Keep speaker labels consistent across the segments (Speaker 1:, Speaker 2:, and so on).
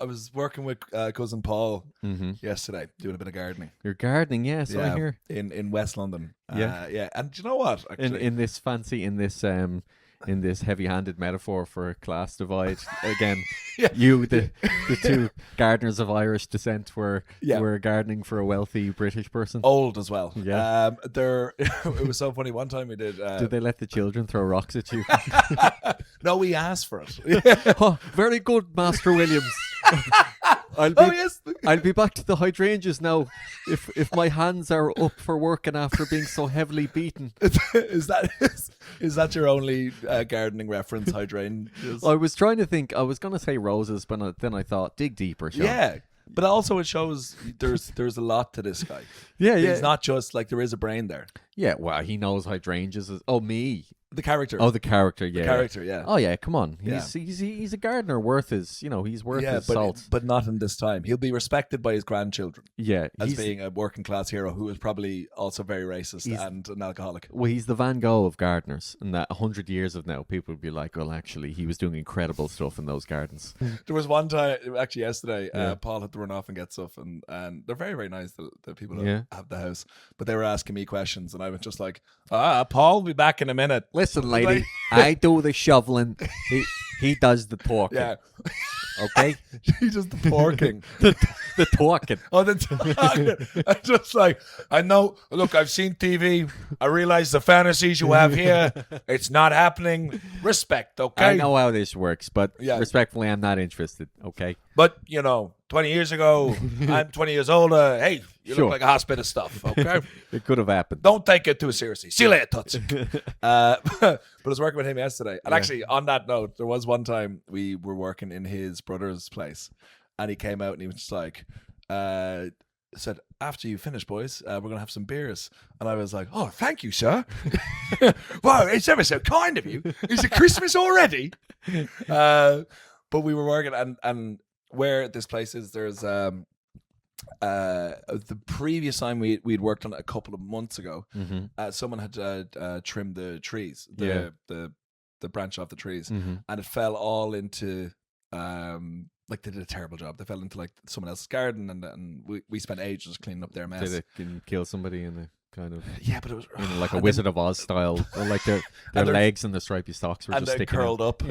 Speaker 1: I was working with cousin Paul yesterday, doing a bit of gardening.
Speaker 2: You're gardening, yeah. So I hear
Speaker 1: in West London.
Speaker 2: Yeah.
Speaker 1: Yeah. And do you know what? Actually,
Speaker 2: in this heavy-handed metaphor for a class divide again. You, the two gardeners of Irish descent, were gardening for a wealthy British person.
Speaker 1: Old as well.
Speaker 2: Yeah.
Speaker 1: It was so funny. One time we did.
Speaker 2: Did they let the children throw rocks at you?
Speaker 1: No, we asked for it.
Speaker 2: Oh, very good, Master Williams. I'll be back to the hydrangeas now. If my hands are up for working after being so heavily beaten.
Speaker 1: Is that your only gardening reference, hydrangeas?
Speaker 2: I was trying to think. I was going to say roses, but then I thought dig deeper, Seán.
Speaker 1: Yeah. But also it shows there's a lot to this guy.
Speaker 2: Yeah.
Speaker 1: He's not just like there is a brain there.
Speaker 2: Yeah, well, he knows hydrangeas. Me.
Speaker 1: The character.
Speaker 2: Oh, the character, yeah.
Speaker 1: The character, yeah.
Speaker 2: Oh, yeah, come on. He's a gardener worth his, he's worth his salt.
Speaker 1: But not in this time. He'll be respected by his grandchildren.
Speaker 2: Yeah.
Speaker 1: As being a working class hero who is probably also very racist and an alcoholic.
Speaker 2: Well, he's the Van Gogh of gardeners. And that 100 years of now, people would be like, well, actually, he was doing incredible stuff in those gardens.
Speaker 1: There was one time, actually yesterday, Paul had to run off and get stuff. And they're very, very nice, the people that have the house. But they were asking me questions. And I was just like, Paul will be back in a minute.
Speaker 2: Listen, lady, I do the shoveling. He does the talking.
Speaker 1: Yeah.
Speaker 2: Okay?
Speaker 1: He does the porking.
Speaker 2: the talking.
Speaker 1: Oh, the talking. I'm just like, I know, look, I've seen TV. I realize the fantasies you have here, it's not happening. Respect, okay?
Speaker 2: I know how this works, but respectfully, I'm not interested, okay?
Speaker 1: But, 20 years ago, I'm 20 years older. Hey, you look like a hot bit of stuff, okay?
Speaker 2: It could have happened.
Speaker 1: Don't take it too seriously. See you later, Toots. But I was working with him yesterday. And actually, on that note, there was one time we were working in his brother's place. And he came out and he was just like, said, after you finish, boys, we're going to have some beers. And I was like, oh, thank you, sir. Wow, it's ever so kind of you. Is it Christmas already? But we were working and where this place is, there's the previous time we'd worked on it a couple of months ago, someone had trimmed the trees, the branch off the trees, and it fell all into like they did a terrible job. They fell into like someone else's garden, and we spent ages cleaning up their mess.
Speaker 2: Did it kill somebody in the kind of
Speaker 1: but it was
Speaker 2: like a Wizard of Oz style, or like their legs and the stripy socks were just sticking
Speaker 1: curled
Speaker 2: out.
Speaker 1: up.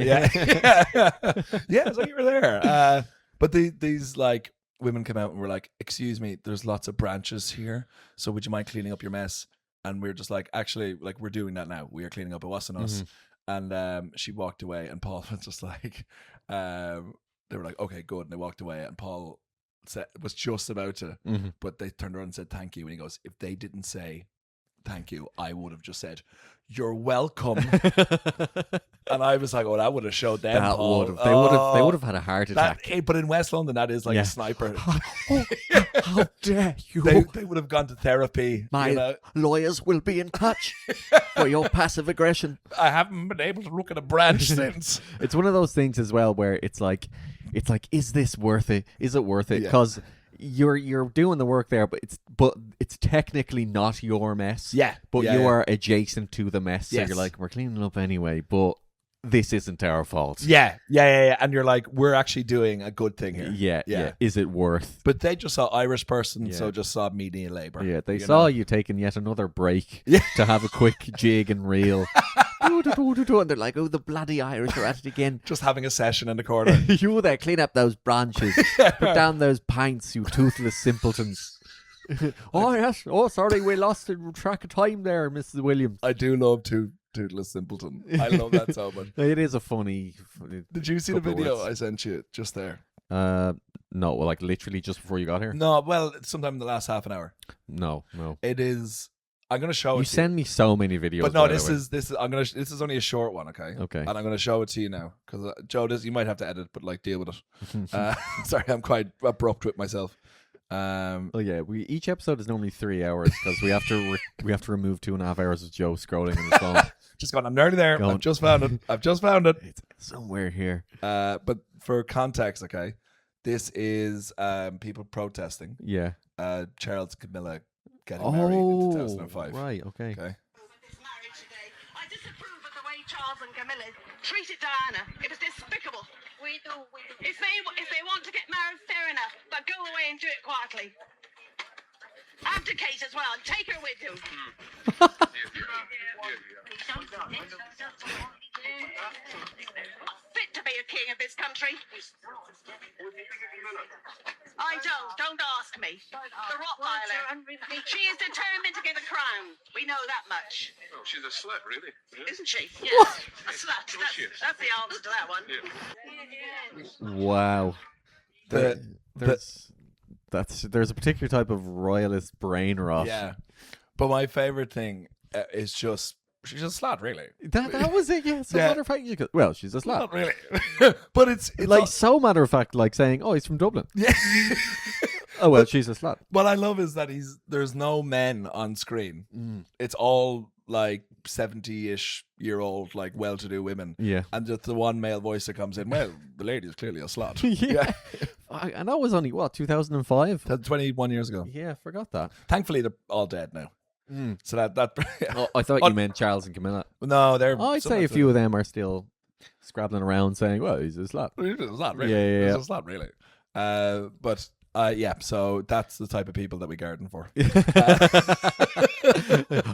Speaker 1: So you were there. But these like women came out and were like, excuse me, there's lots of branches here, so would you mind cleaning up your mess? And we were just like, actually, like, we're doing that now. We are cleaning up. It wasn't us. And she walked away, and Paul was just like, they were like, okay, good. And they walked away, and Paul was just about to, but they turned around and said thank you. And he goes, if they didn't say thank you, I would have just said, you're welcome. And I was like, oh, that would have showed them, Paul.
Speaker 2: They would have had a heart attack.
Speaker 1: But in West London, that is like a sniper.
Speaker 2: How dare you?
Speaker 1: They would have gone to therapy.
Speaker 2: My lawyers will be in touch for your passive aggression.
Speaker 1: I haven't been able to look at a branch since.
Speaker 2: It's one of those things as well where it's like, is this worth it? Is it worth it? Because you're doing the work there, but it's technically not your mess.
Speaker 1: Yeah.
Speaker 2: But you are adjacent to the mess. So you're like, we're cleaning up anyway, but this isn't our fault.
Speaker 1: Yeah. And you're like, we're actually doing a good thing here.
Speaker 2: Yeah. Is it worth?
Speaker 1: But they just saw Irish person, so just saw media labour.
Speaker 2: Yeah, they saw you taking yet another break to have a quick jig and reel. And they're like, oh, the bloody Irish are at it again.
Speaker 1: Just having a session in the corner.
Speaker 2: You there, clean up those branches. Put down those pints, you toothless simpletons. Oh, yes. Oh, sorry, we lost track of time there, Mrs. Williams.
Speaker 1: I do love Toothless Simpleton. I love that so much.
Speaker 2: It is a funny
Speaker 1: Did you see the video I sent you just there?
Speaker 2: No, well, like literally just before you got here?
Speaker 1: No, well, sometime in the last half an hour.
Speaker 2: No.
Speaker 1: It is. I'm gonna show it.
Speaker 2: You send me so many videos.
Speaker 1: But no, this is only a short one, okay?
Speaker 2: Okay.
Speaker 1: And I'm gonna show it to you now because Joe, you might have to edit, but like deal with it. Sorry, I'm quite abrupt with myself.
Speaker 2: Each episode is normally 3 hours because we have to remove 2.5 hours of Joe scrolling on his phone.
Speaker 1: Just going, I'm nearly there. I've just found it.
Speaker 2: It's somewhere here.
Speaker 1: But for context, okay, this is people protesting.
Speaker 2: Yeah.
Speaker 1: Charles and Camilla getting married in 2005.
Speaker 2: Right. Okay.
Speaker 3: This marriage today. I disapprove of the way Charles and Camilla treated Diana. It was despicable. We do. If they want to get married do it quietly. Abdicate as well and take her with you. Fit to be a king of this country. I don't ask me. The Rottweiler. She is determined to get a crown. We know that much.
Speaker 4: Oh, she's a slut, really. Yeah.
Speaker 3: Isn't she? Yes. A slut. That's the answer to that one.
Speaker 4: Yeah.
Speaker 2: Wow.
Speaker 1: The-
Speaker 2: There's a particular type of royalist brain rot.
Speaker 1: Yeah. But my favorite thing is just she's a slut, really.
Speaker 2: That was it. Yeah. So
Speaker 1: Yeah.
Speaker 2: matter of fact, well, she's a slut.
Speaker 1: Not really. But it's
Speaker 2: Like
Speaker 1: all-
Speaker 2: so matter of fact, like saying, "Oh, he's from Dublin."
Speaker 1: yeah.
Speaker 2: Oh well, she's a slut.
Speaker 1: What I love is that there's no men on screen. It's all like 70-ish-year-old, like well-to-do women.
Speaker 2: Yeah.
Speaker 1: And just the one male voice that comes in, well, the lady is clearly a slut.
Speaker 2: Yeah. And that was only, what, 2005?
Speaker 1: That's 21 years ago.
Speaker 2: Yeah, forgot that.
Speaker 1: Thankfully, they're all dead now. So that
Speaker 2: Oh, I thought you meant Charles and Camilla.
Speaker 1: no, they're.
Speaker 2: I'd say a few of them are still scrabbling around saying, well, he's a slut.
Speaker 1: It's a slut, really.
Speaker 2: Yeah.
Speaker 1: It's a slut, really. But yeah, so that's the type of people that we garden for.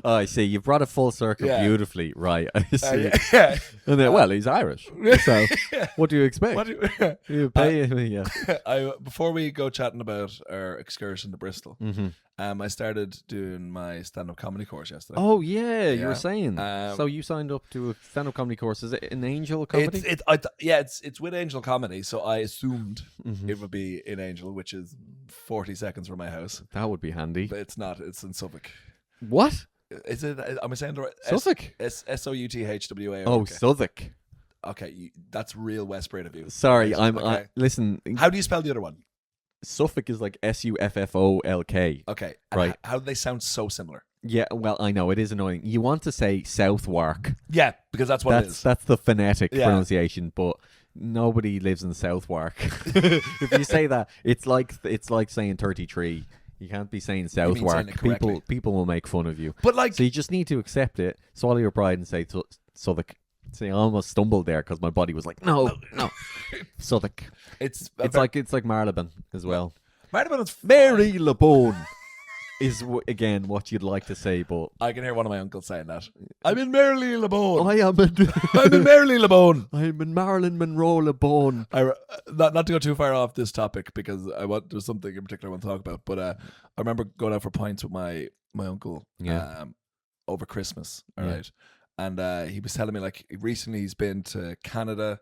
Speaker 2: Oh, I see. You brought it full circle
Speaker 1: Yeah.
Speaker 2: beautifully. Right. I see.
Speaker 1: Yeah.
Speaker 2: And then, well, he's Irish. So, what do you expect?
Speaker 1: What do
Speaker 2: You pay, yeah.
Speaker 1: before we go chatting about our excursion to Bristol, I started doing my stand-up comedy course yesterday.
Speaker 2: Oh, yeah, you were
Speaker 1: Yeah.
Speaker 2: saying. So you signed up to a stand-up comedy course. Is it an Angel comedy?
Speaker 1: It's with Angel Comedy, so I assumed
Speaker 2: Mm-hmm.
Speaker 1: it would be in Angel, which is 40 seconds from my house.
Speaker 2: That would be handy.
Speaker 1: But it's not. It's in Suffolk.
Speaker 2: What?
Speaker 1: Is it? Am I saying the right?
Speaker 2: Suffolk?
Speaker 1: Southwha.
Speaker 2: Oh, Southwark.
Speaker 1: Okay, that's real West Braid of you.
Speaker 2: Sorry,
Speaker 1: Yes,
Speaker 2: I'm.
Speaker 1: okay.
Speaker 2: Listen,
Speaker 1: How do you spell the other one?
Speaker 2: Suffolk is like Suffolk.
Speaker 1: Okay, and
Speaker 2: Right.
Speaker 1: How do they sound so similar?
Speaker 2: Yeah, well, I know it is annoying. You want to say Southwark.
Speaker 1: Yeah, because that's what it is.
Speaker 2: That's the phonetic
Speaker 1: Yeah.
Speaker 2: pronunciation, but nobody lives in Southwark. If you say that, it's like saying 33. You can't be saying
Speaker 1: saying
Speaker 2: Southwark.
Speaker 1: it correctly.
Speaker 2: People will make fun of you.
Speaker 1: But like,
Speaker 2: So you just need to accept it, swallow your pride, and say Southwark. See, I almost stumbled there because my body was like, no, Southwark.
Speaker 1: it's
Speaker 2: It's like Marylebone as well.
Speaker 1: Marylebone is
Speaker 2: Mary LeBone is again what you'd like to say, but
Speaker 1: I can hear one of my uncles saying that. I'm in Marilyn LeBone.
Speaker 2: I am in
Speaker 1: I'm in Marilyn LeBone.
Speaker 2: I'm in Marilyn Monroe LeBone.
Speaker 1: Not to go too far off this topic because there's something in particular I want to talk about. But I remember going out for pints with my uncle over Christmas. All right, and he was telling me like recently he's been to Canada,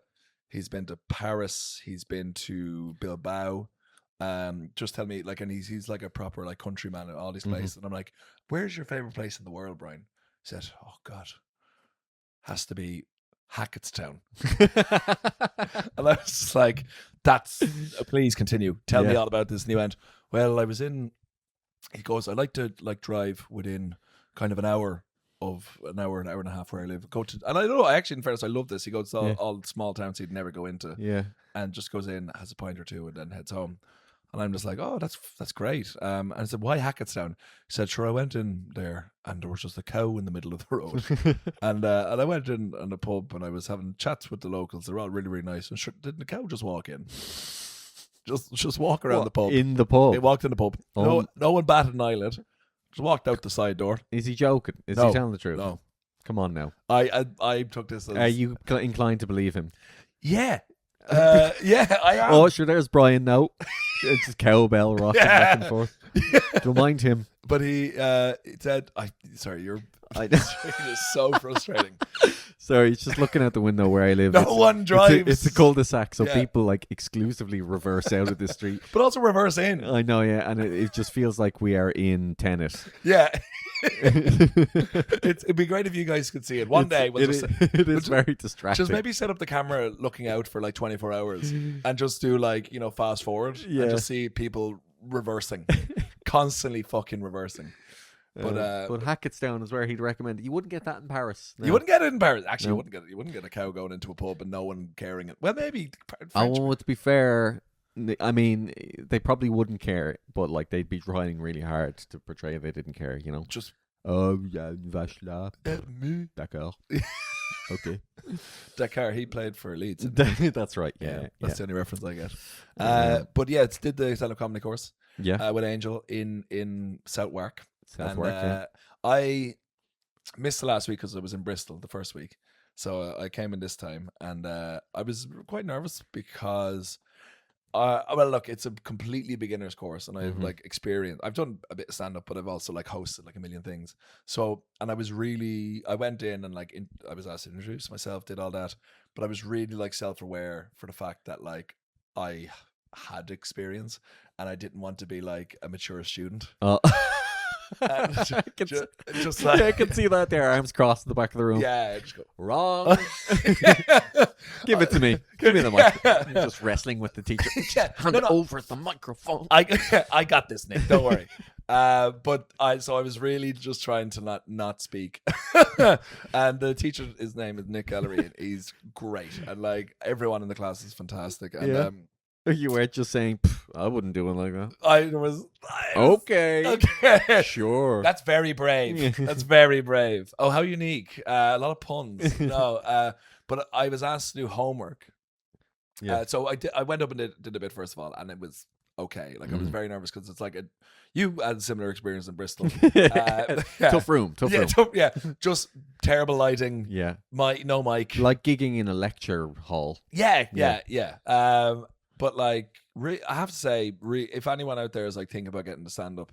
Speaker 1: he's been to Paris, he's been to Bilbao. Just tell me like, and he's like a proper like countryman in all these places. And I'm like, where's your favorite place in the world, Brian? He said, oh God, has to be Hackettstown. And I was just like, please continue. Tell me all about this. And he went, well, he goes, I like to like drive within kind of an hour and a half where I live. And I know, actually, in fairness, I love this. He goes to all small towns he'd never go into.
Speaker 2: Yeah.
Speaker 1: And just goes in, has a pint or two, and then heads home. And I'm just like, oh, that's great. And I said, why Hackettstown? He said, sure, I went in there and there was just a cow in the middle of the road. and I went in on the pub and I was having chats with the locals. They're all really, really nice. And sure, didn't the cow just walk in? Just walk around the pub.
Speaker 2: In the pub?
Speaker 1: He walked in the pub.
Speaker 2: Oh.
Speaker 1: No one batted an eyelid. Just walked out the side door.
Speaker 2: Is he joking? Is
Speaker 1: No,
Speaker 2: he telling the truth?
Speaker 1: No.
Speaker 2: Come on now.
Speaker 1: I took this as...
Speaker 2: Are you inclined to believe him?
Speaker 1: Yeah. Yeah, I am.
Speaker 2: Oh, sure, there's Brian now. It's just cowbell rocking back and forth. Don't mind him.
Speaker 1: But he said, sorry, you're...
Speaker 2: I
Speaker 1: It is so frustrating.
Speaker 2: Sorry, he's just looking out the window where I live.
Speaker 1: No one drives.
Speaker 2: It's a cul-de-sac, so
Speaker 1: Yeah.
Speaker 2: people like exclusively reverse out of the street.
Speaker 1: But also reverse in.
Speaker 2: I know, yeah, and it just feels like we are in Tenet.
Speaker 1: Yeah. It'd be great if you guys could see it. One day, we'll
Speaker 2: It is very distracting.
Speaker 1: just maybe set up the camera looking out for like 24 hours and just do like, fast forward
Speaker 2: Yeah.
Speaker 1: and just see people reversing. Constantly fucking reversing. But
Speaker 2: Hackettstown is where he'd recommend it. You wouldn't get that in Paris. No.
Speaker 1: you wouldn't get it in Paris. Actually,
Speaker 2: No.
Speaker 1: you wouldn't get a cow going into a pub and no one caring it. Well, maybe French.
Speaker 2: Oh, to be fair, I mean, they probably wouldn't care, but like they'd be trying really hard to portray they didn't care, you know.
Speaker 1: Just
Speaker 2: Oh, yeah, vache là.
Speaker 1: me.
Speaker 2: D'accord. Okay.
Speaker 1: Dakar, he played for Leeds.
Speaker 2: That's right. Yeah.
Speaker 1: That's the only reference I get.
Speaker 2: Yeah.
Speaker 1: But yeah, did the stand-up comedy course.
Speaker 2: Yeah.
Speaker 1: with Angel in Southwark.
Speaker 2: Southwark, yeah.
Speaker 1: I missed the last week because I was in Bristol the first week. So I came in this time, and I was quite nervous because, well, look, it's a completely beginner's course, and I've like experience. I've done a bit of stand up, but I've also like hosted like a million things. So, and I went in and like I was asked to introduce myself, did all that, but I was really like self-aware for the fact that like I had experience, and I didn't want to be like a mature student.
Speaker 2: Oh.
Speaker 1: And just
Speaker 2: I
Speaker 1: like,
Speaker 2: can see that there, arms crossed in the back of the room.
Speaker 1: yeah, just go.
Speaker 2: Wrong. Give it to me. Give me the mic. You're just wrestling with the teacher.
Speaker 1: Yeah,
Speaker 2: Hand over the microphone.
Speaker 1: I got this, Nick. Don't worry. But I was really just trying to not speak. And the teacher, his name is Nick Ellery, and he's great, and like everyone in the class is fantastic. And
Speaker 2: Yeah. You weren't just saying, I wouldn't do it like that.
Speaker 1: I was
Speaker 2: Okay. Sure.
Speaker 1: That's very brave. That's very brave. Oh, how unique. A lot of puns. No, but I was asked to do homework.
Speaker 2: Yeah.
Speaker 1: So I went up and did a bit first of all, and it was okay. Like I was very nervous because it's like you had a similar experience in Bristol. Yeah.
Speaker 2: Tough room.
Speaker 1: Yeah, just terrible lighting.
Speaker 2: Yeah.
Speaker 1: No mic.
Speaker 2: Like gigging in a lecture hall.
Speaker 1: Yeah. But like, I have to say, if anyone out there is like thinking about getting to stand up,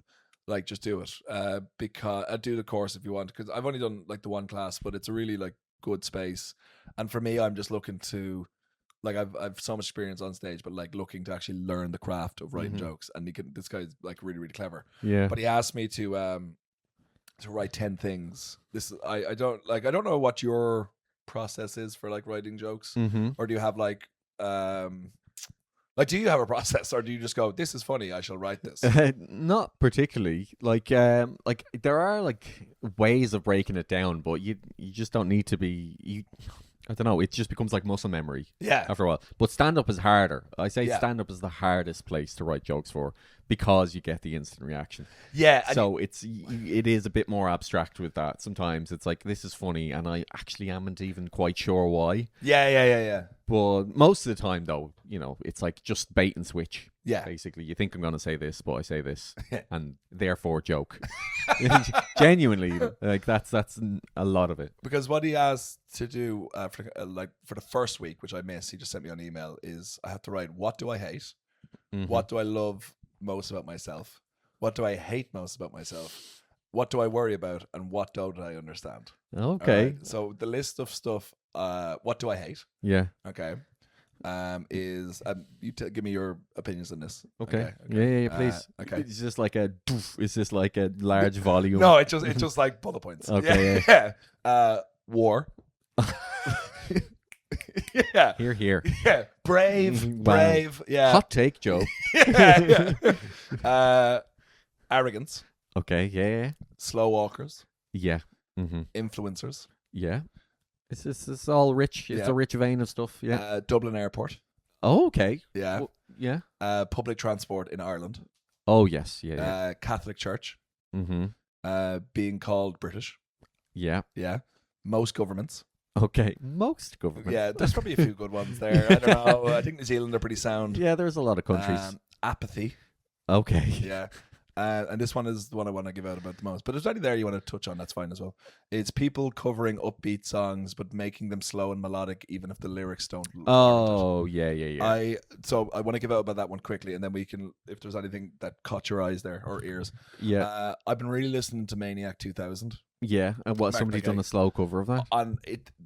Speaker 1: like just do it. Because do the course if you want. Because I've only done like the one class, but it's a really like good space. And for me, I'm just looking to, like, I've so much experience on stage, but like looking to actually learn the craft of writing jokes. And this guy's like really, really clever.
Speaker 2: Yeah.
Speaker 1: But he asked me to write 10 things. I don't know what your process is for like writing jokes, or do you have like do you have a process, or do you just go, this is funny, I shall write this?
Speaker 2: Not particularly. Like there are like ways of breaking it down, but you just don't need to be. I don't know. It just becomes like muscle memory.
Speaker 1: Yeah.
Speaker 2: After a while, but stand up is harder. I say
Speaker 1: Yeah.
Speaker 2: stand up is the hardest place to write jokes for because you get the instant reaction.
Speaker 1: Yeah.
Speaker 2: So it is a bit more abstract with that. Sometimes it's like, this is funny, and I actually amn't even quite sure why.
Speaker 1: Yeah.
Speaker 2: But most of the time, though, it's like just bait and switch.
Speaker 1: Yeah.
Speaker 2: Basically, you think I'm going to say this, but I say this, and therefore joke. Genuinely, like that's a lot of it.
Speaker 1: Because what he asked to do for the first week, which I missed, he just sent me an email, is I have to write, what do I hate? What do I love most about myself? What do I hate most about myself? What do I worry about? And what don't I understand?
Speaker 2: Okay.
Speaker 1: Right? So the list of stuff, what do I hate?
Speaker 2: Yeah.
Speaker 1: Okay. Is give me your opinions on this.
Speaker 2: Okay. Yeah, please.
Speaker 1: Okay.
Speaker 2: It's just like a. Is this like a large volume?
Speaker 1: No, it's just like bullet points.
Speaker 2: Okay.
Speaker 1: Yeah. War. Yeah.
Speaker 2: Here.
Speaker 1: Yeah. Brave.
Speaker 2: Wow.
Speaker 1: Brave. Yeah.
Speaker 2: Hot take, Joe.
Speaker 1: Yeah. Arrogance.
Speaker 2: Okay. Yeah.
Speaker 1: Slow walkers.
Speaker 2: Yeah. Mm-hmm.
Speaker 1: Influencers.
Speaker 2: Yeah. It's all rich. It's a rich vein of stuff. Yeah.
Speaker 1: Dublin Airport.
Speaker 2: Oh, okay.
Speaker 1: Yeah.
Speaker 2: Well, yeah.
Speaker 1: Public transport in Ireland.
Speaker 2: Oh, yes. Yeah.
Speaker 1: Catholic Church.
Speaker 2: Mm-hmm.
Speaker 1: Being called British.
Speaker 2: Yeah.
Speaker 1: Yeah. Most governments.
Speaker 2: Okay. Most governments.
Speaker 1: Yeah, there's probably a few good ones there. I don't know. I think New Zealand are pretty sound.
Speaker 2: Yeah, there's a lot of countries.
Speaker 1: Apathy.
Speaker 2: Okay.
Speaker 1: Yeah. And this one is the one I want to give out about the most. But if there's any there you want to touch on, that's fine as well. It's people covering upbeat songs but making them slow and melodic even if the lyrics don't warrant it.
Speaker 2: Oh, yeah.
Speaker 1: So I want to give out about that one quickly, and then we can, if there's anything that caught your eyes there or ears.
Speaker 2: Yeah.
Speaker 1: I've been really listening to Maniac 2000.
Speaker 2: Yeah. And what,
Speaker 1: Mark
Speaker 2: somebody's
Speaker 1: McKay.
Speaker 2: done a slow cover of that?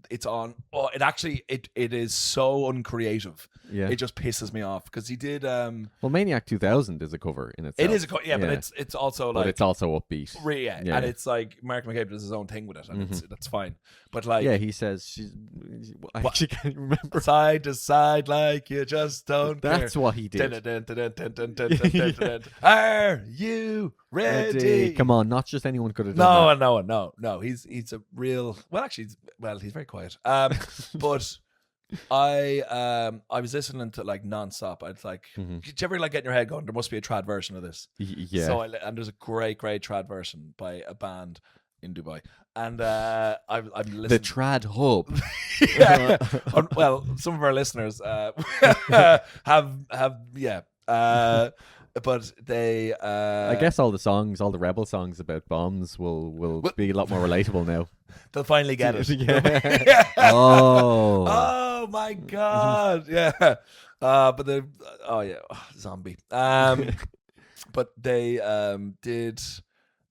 Speaker 1: It's on. Oh, it is so uncreative.
Speaker 2: Yeah.
Speaker 1: It just pisses me off because he did.
Speaker 2: Well, Maniac 2000 is a cover in itself.
Speaker 1: It is but it's also like.
Speaker 2: But it's also upbeat.
Speaker 1: Yeah, and it's like Mark McKay does his own thing with it, and that's fine. But like,
Speaker 2: yeah, he says I actually can't remember.
Speaker 1: Side to side, like you just don't.
Speaker 2: That's
Speaker 1: care.
Speaker 2: what he did.
Speaker 1: Are you ready?
Speaker 2: Come on, not just anyone could have done that.
Speaker 1: No. He's a real. Well, actually, he's very quiet. But I was listening to like nonstop. I'd like, did you ever like get in your head going, there must be a trad version of this?
Speaker 2: Yeah.
Speaker 1: So and there's a great trad version by a band in Dubai, and I'm listening.
Speaker 2: The Trad Hub.
Speaker 1: Yeah. Well, some of our listeners have but they.
Speaker 2: I guess all the rebel songs about bombs will be a lot more relatable now.
Speaker 1: they'll finally get it.
Speaker 2: Yeah. Oh.
Speaker 1: Oh my god! Yeah. But they. Oh yeah, zombie. But they did.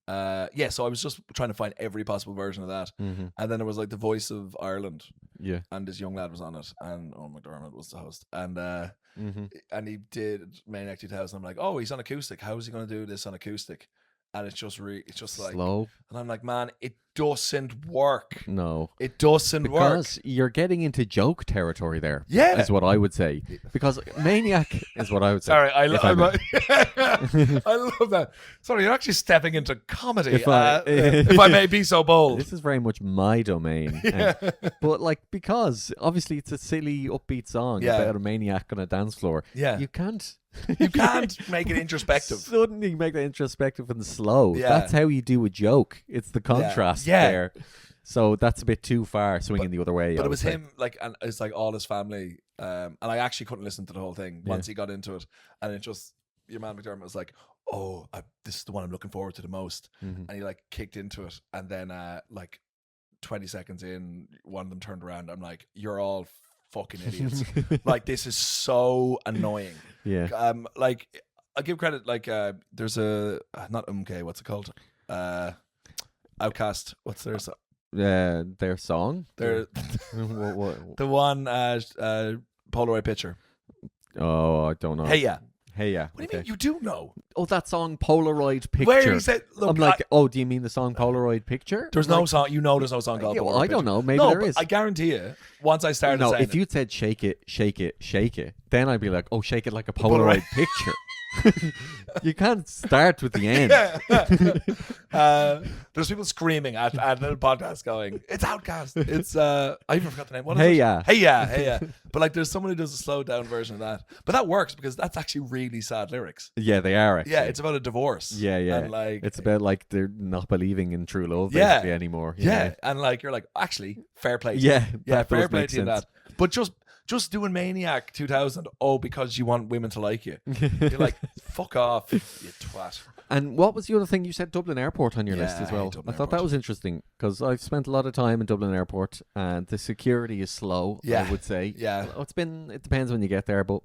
Speaker 1: Yeah, so I was just trying to find every possible version of that,
Speaker 2: Mm-hmm.
Speaker 1: and then there was like the Voice of Ireland,
Speaker 2: Yeah.
Speaker 1: and this young lad was on it, and Owen McDermott was the host, and
Speaker 2: Mm-hmm.
Speaker 1: and he did Maniac 2000. I'm like, oh, he's on acoustic. How is he going to do this on acoustic? And it's just it's just like
Speaker 2: Slow.
Speaker 1: and I'm like, man, it doesn't work.
Speaker 2: No.
Speaker 1: It doesn't work.
Speaker 2: Because you're getting into joke territory there.
Speaker 1: Yeah.
Speaker 2: Is what I would say. Because Maniac is what I would say.
Speaker 1: Sorry, I
Speaker 2: if I may.
Speaker 1: I love that. Sorry, you're actually stepping into comedy.
Speaker 2: If I-
Speaker 1: if I may be so bold.
Speaker 2: This is very much my domain. But like, because obviously it's a silly upbeat song
Speaker 1: Yeah.
Speaker 2: about a maniac on a dance floor.
Speaker 1: Yeah.
Speaker 2: You can't
Speaker 1: Make it introspective.
Speaker 2: suddenly make that introspective and slow.
Speaker 1: Yeah.
Speaker 2: That's how you do a joke. It's the contrast
Speaker 1: Yeah.
Speaker 2: there. So that's a bit too far swinging the other way.
Speaker 1: But
Speaker 2: I
Speaker 1: it was
Speaker 2: would say.
Speaker 1: him, like, and it's like all his family. And I actually couldn't listen to the whole thing once he got into it. And it just, your man McDermott was like, oh, this is the one I'm looking forward to the most.
Speaker 2: Mhm.
Speaker 1: And he like kicked into it. And then like 20 seconds in, one of them turned around. I'm like, you're all fucking idiots. Like, this is so annoying.
Speaker 2: Yeah.
Speaker 1: Like, I give credit, like, there's a, not what's it called? Outcast. What's their song?
Speaker 2: Their song?
Speaker 1: Their,
Speaker 2: what?
Speaker 1: the one Polaroid picture.
Speaker 2: Oh, I don't know.
Speaker 1: Hey, yeah.
Speaker 2: Hey, yeah.
Speaker 1: What do you mean? You do know?
Speaker 2: Oh, that song Polaroid Picture.
Speaker 1: Where he said, look,
Speaker 2: I'm like, oh, do you mean the song Polaroid Picture?
Speaker 1: there's
Speaker 2: I'm
Speaker 1: no
Speaker 2: like,
Speaker 1: song. You know, there's no song called
Speaker 2: yeah, well,
Speaker 1: Polaroid
Speaker 2: I don't
Speaker 1: Picture.
Speaker 2: know. Maybe
Speaker 1: no,
Speaker 2: there
Speaker 1: but
Speaker 2: is.
Speaker 1: I guarantee you, once I started
Speaker 2: No,
Speaker 1: saying
Speaker 2: if you'd said shake it, shake it, shake it, then I'd be like, oh, shake it like a Polaroid picture. You can't start with the end.
Speaker 1: There's people screaming at the podcast going, it's Outcast. It's I even forgot the name. What is
Speaker 2: Hey
Speaker 1: it?
Speaker 2: Ya.
Speaker 1: Hey yeah, hey yeah. But like, there's someone who does a slowed down version of that. But that works because that's actually really sad lyrics.
Speaker 2: Yeah, they are. Actually.
Speaker 1: Yeah, it's about a divorce.
Speaker 2: Yeah, yeah.
Speaker 1: And like,
Speaker 2: It's about like they're not believing in true love
Speaker 1: Yeah.
Speaker 2: basically anymore.
Speaker 1: yeah, and like you're like, actually, fair play. to
Speaker 2: Yeah,
Speaker 1: you. Yeah,
Speaker 2: that
Speaker 1: fair
Speaker 2: does
Speaker 1: play
Speaker 2: make
Speaker 1: to you in
Speaker 2: sense.
Speaker 1: that. But just doing Maniac 2000, because you want women to like you. You're like, fuck off, you twat.
Speaker 2: And what was the other thing you said? Dublin Airport on your list
Speaker 1: Yeah,
Speaker 2: as
Speaker 1: I
Speaker 2: well.
Speaker 1: hate Dublin
Speaker 2: I thought that
Speaker 1: Airport.
Speaker 2: was interesting because I've spent a lot of time in Dublin Airport and the security is slow.
Speaker 1: Yeah.
Speaker 2: I would say.
Speaker 1: Yeah.
Speaker 2: Well, it depends when you get there, but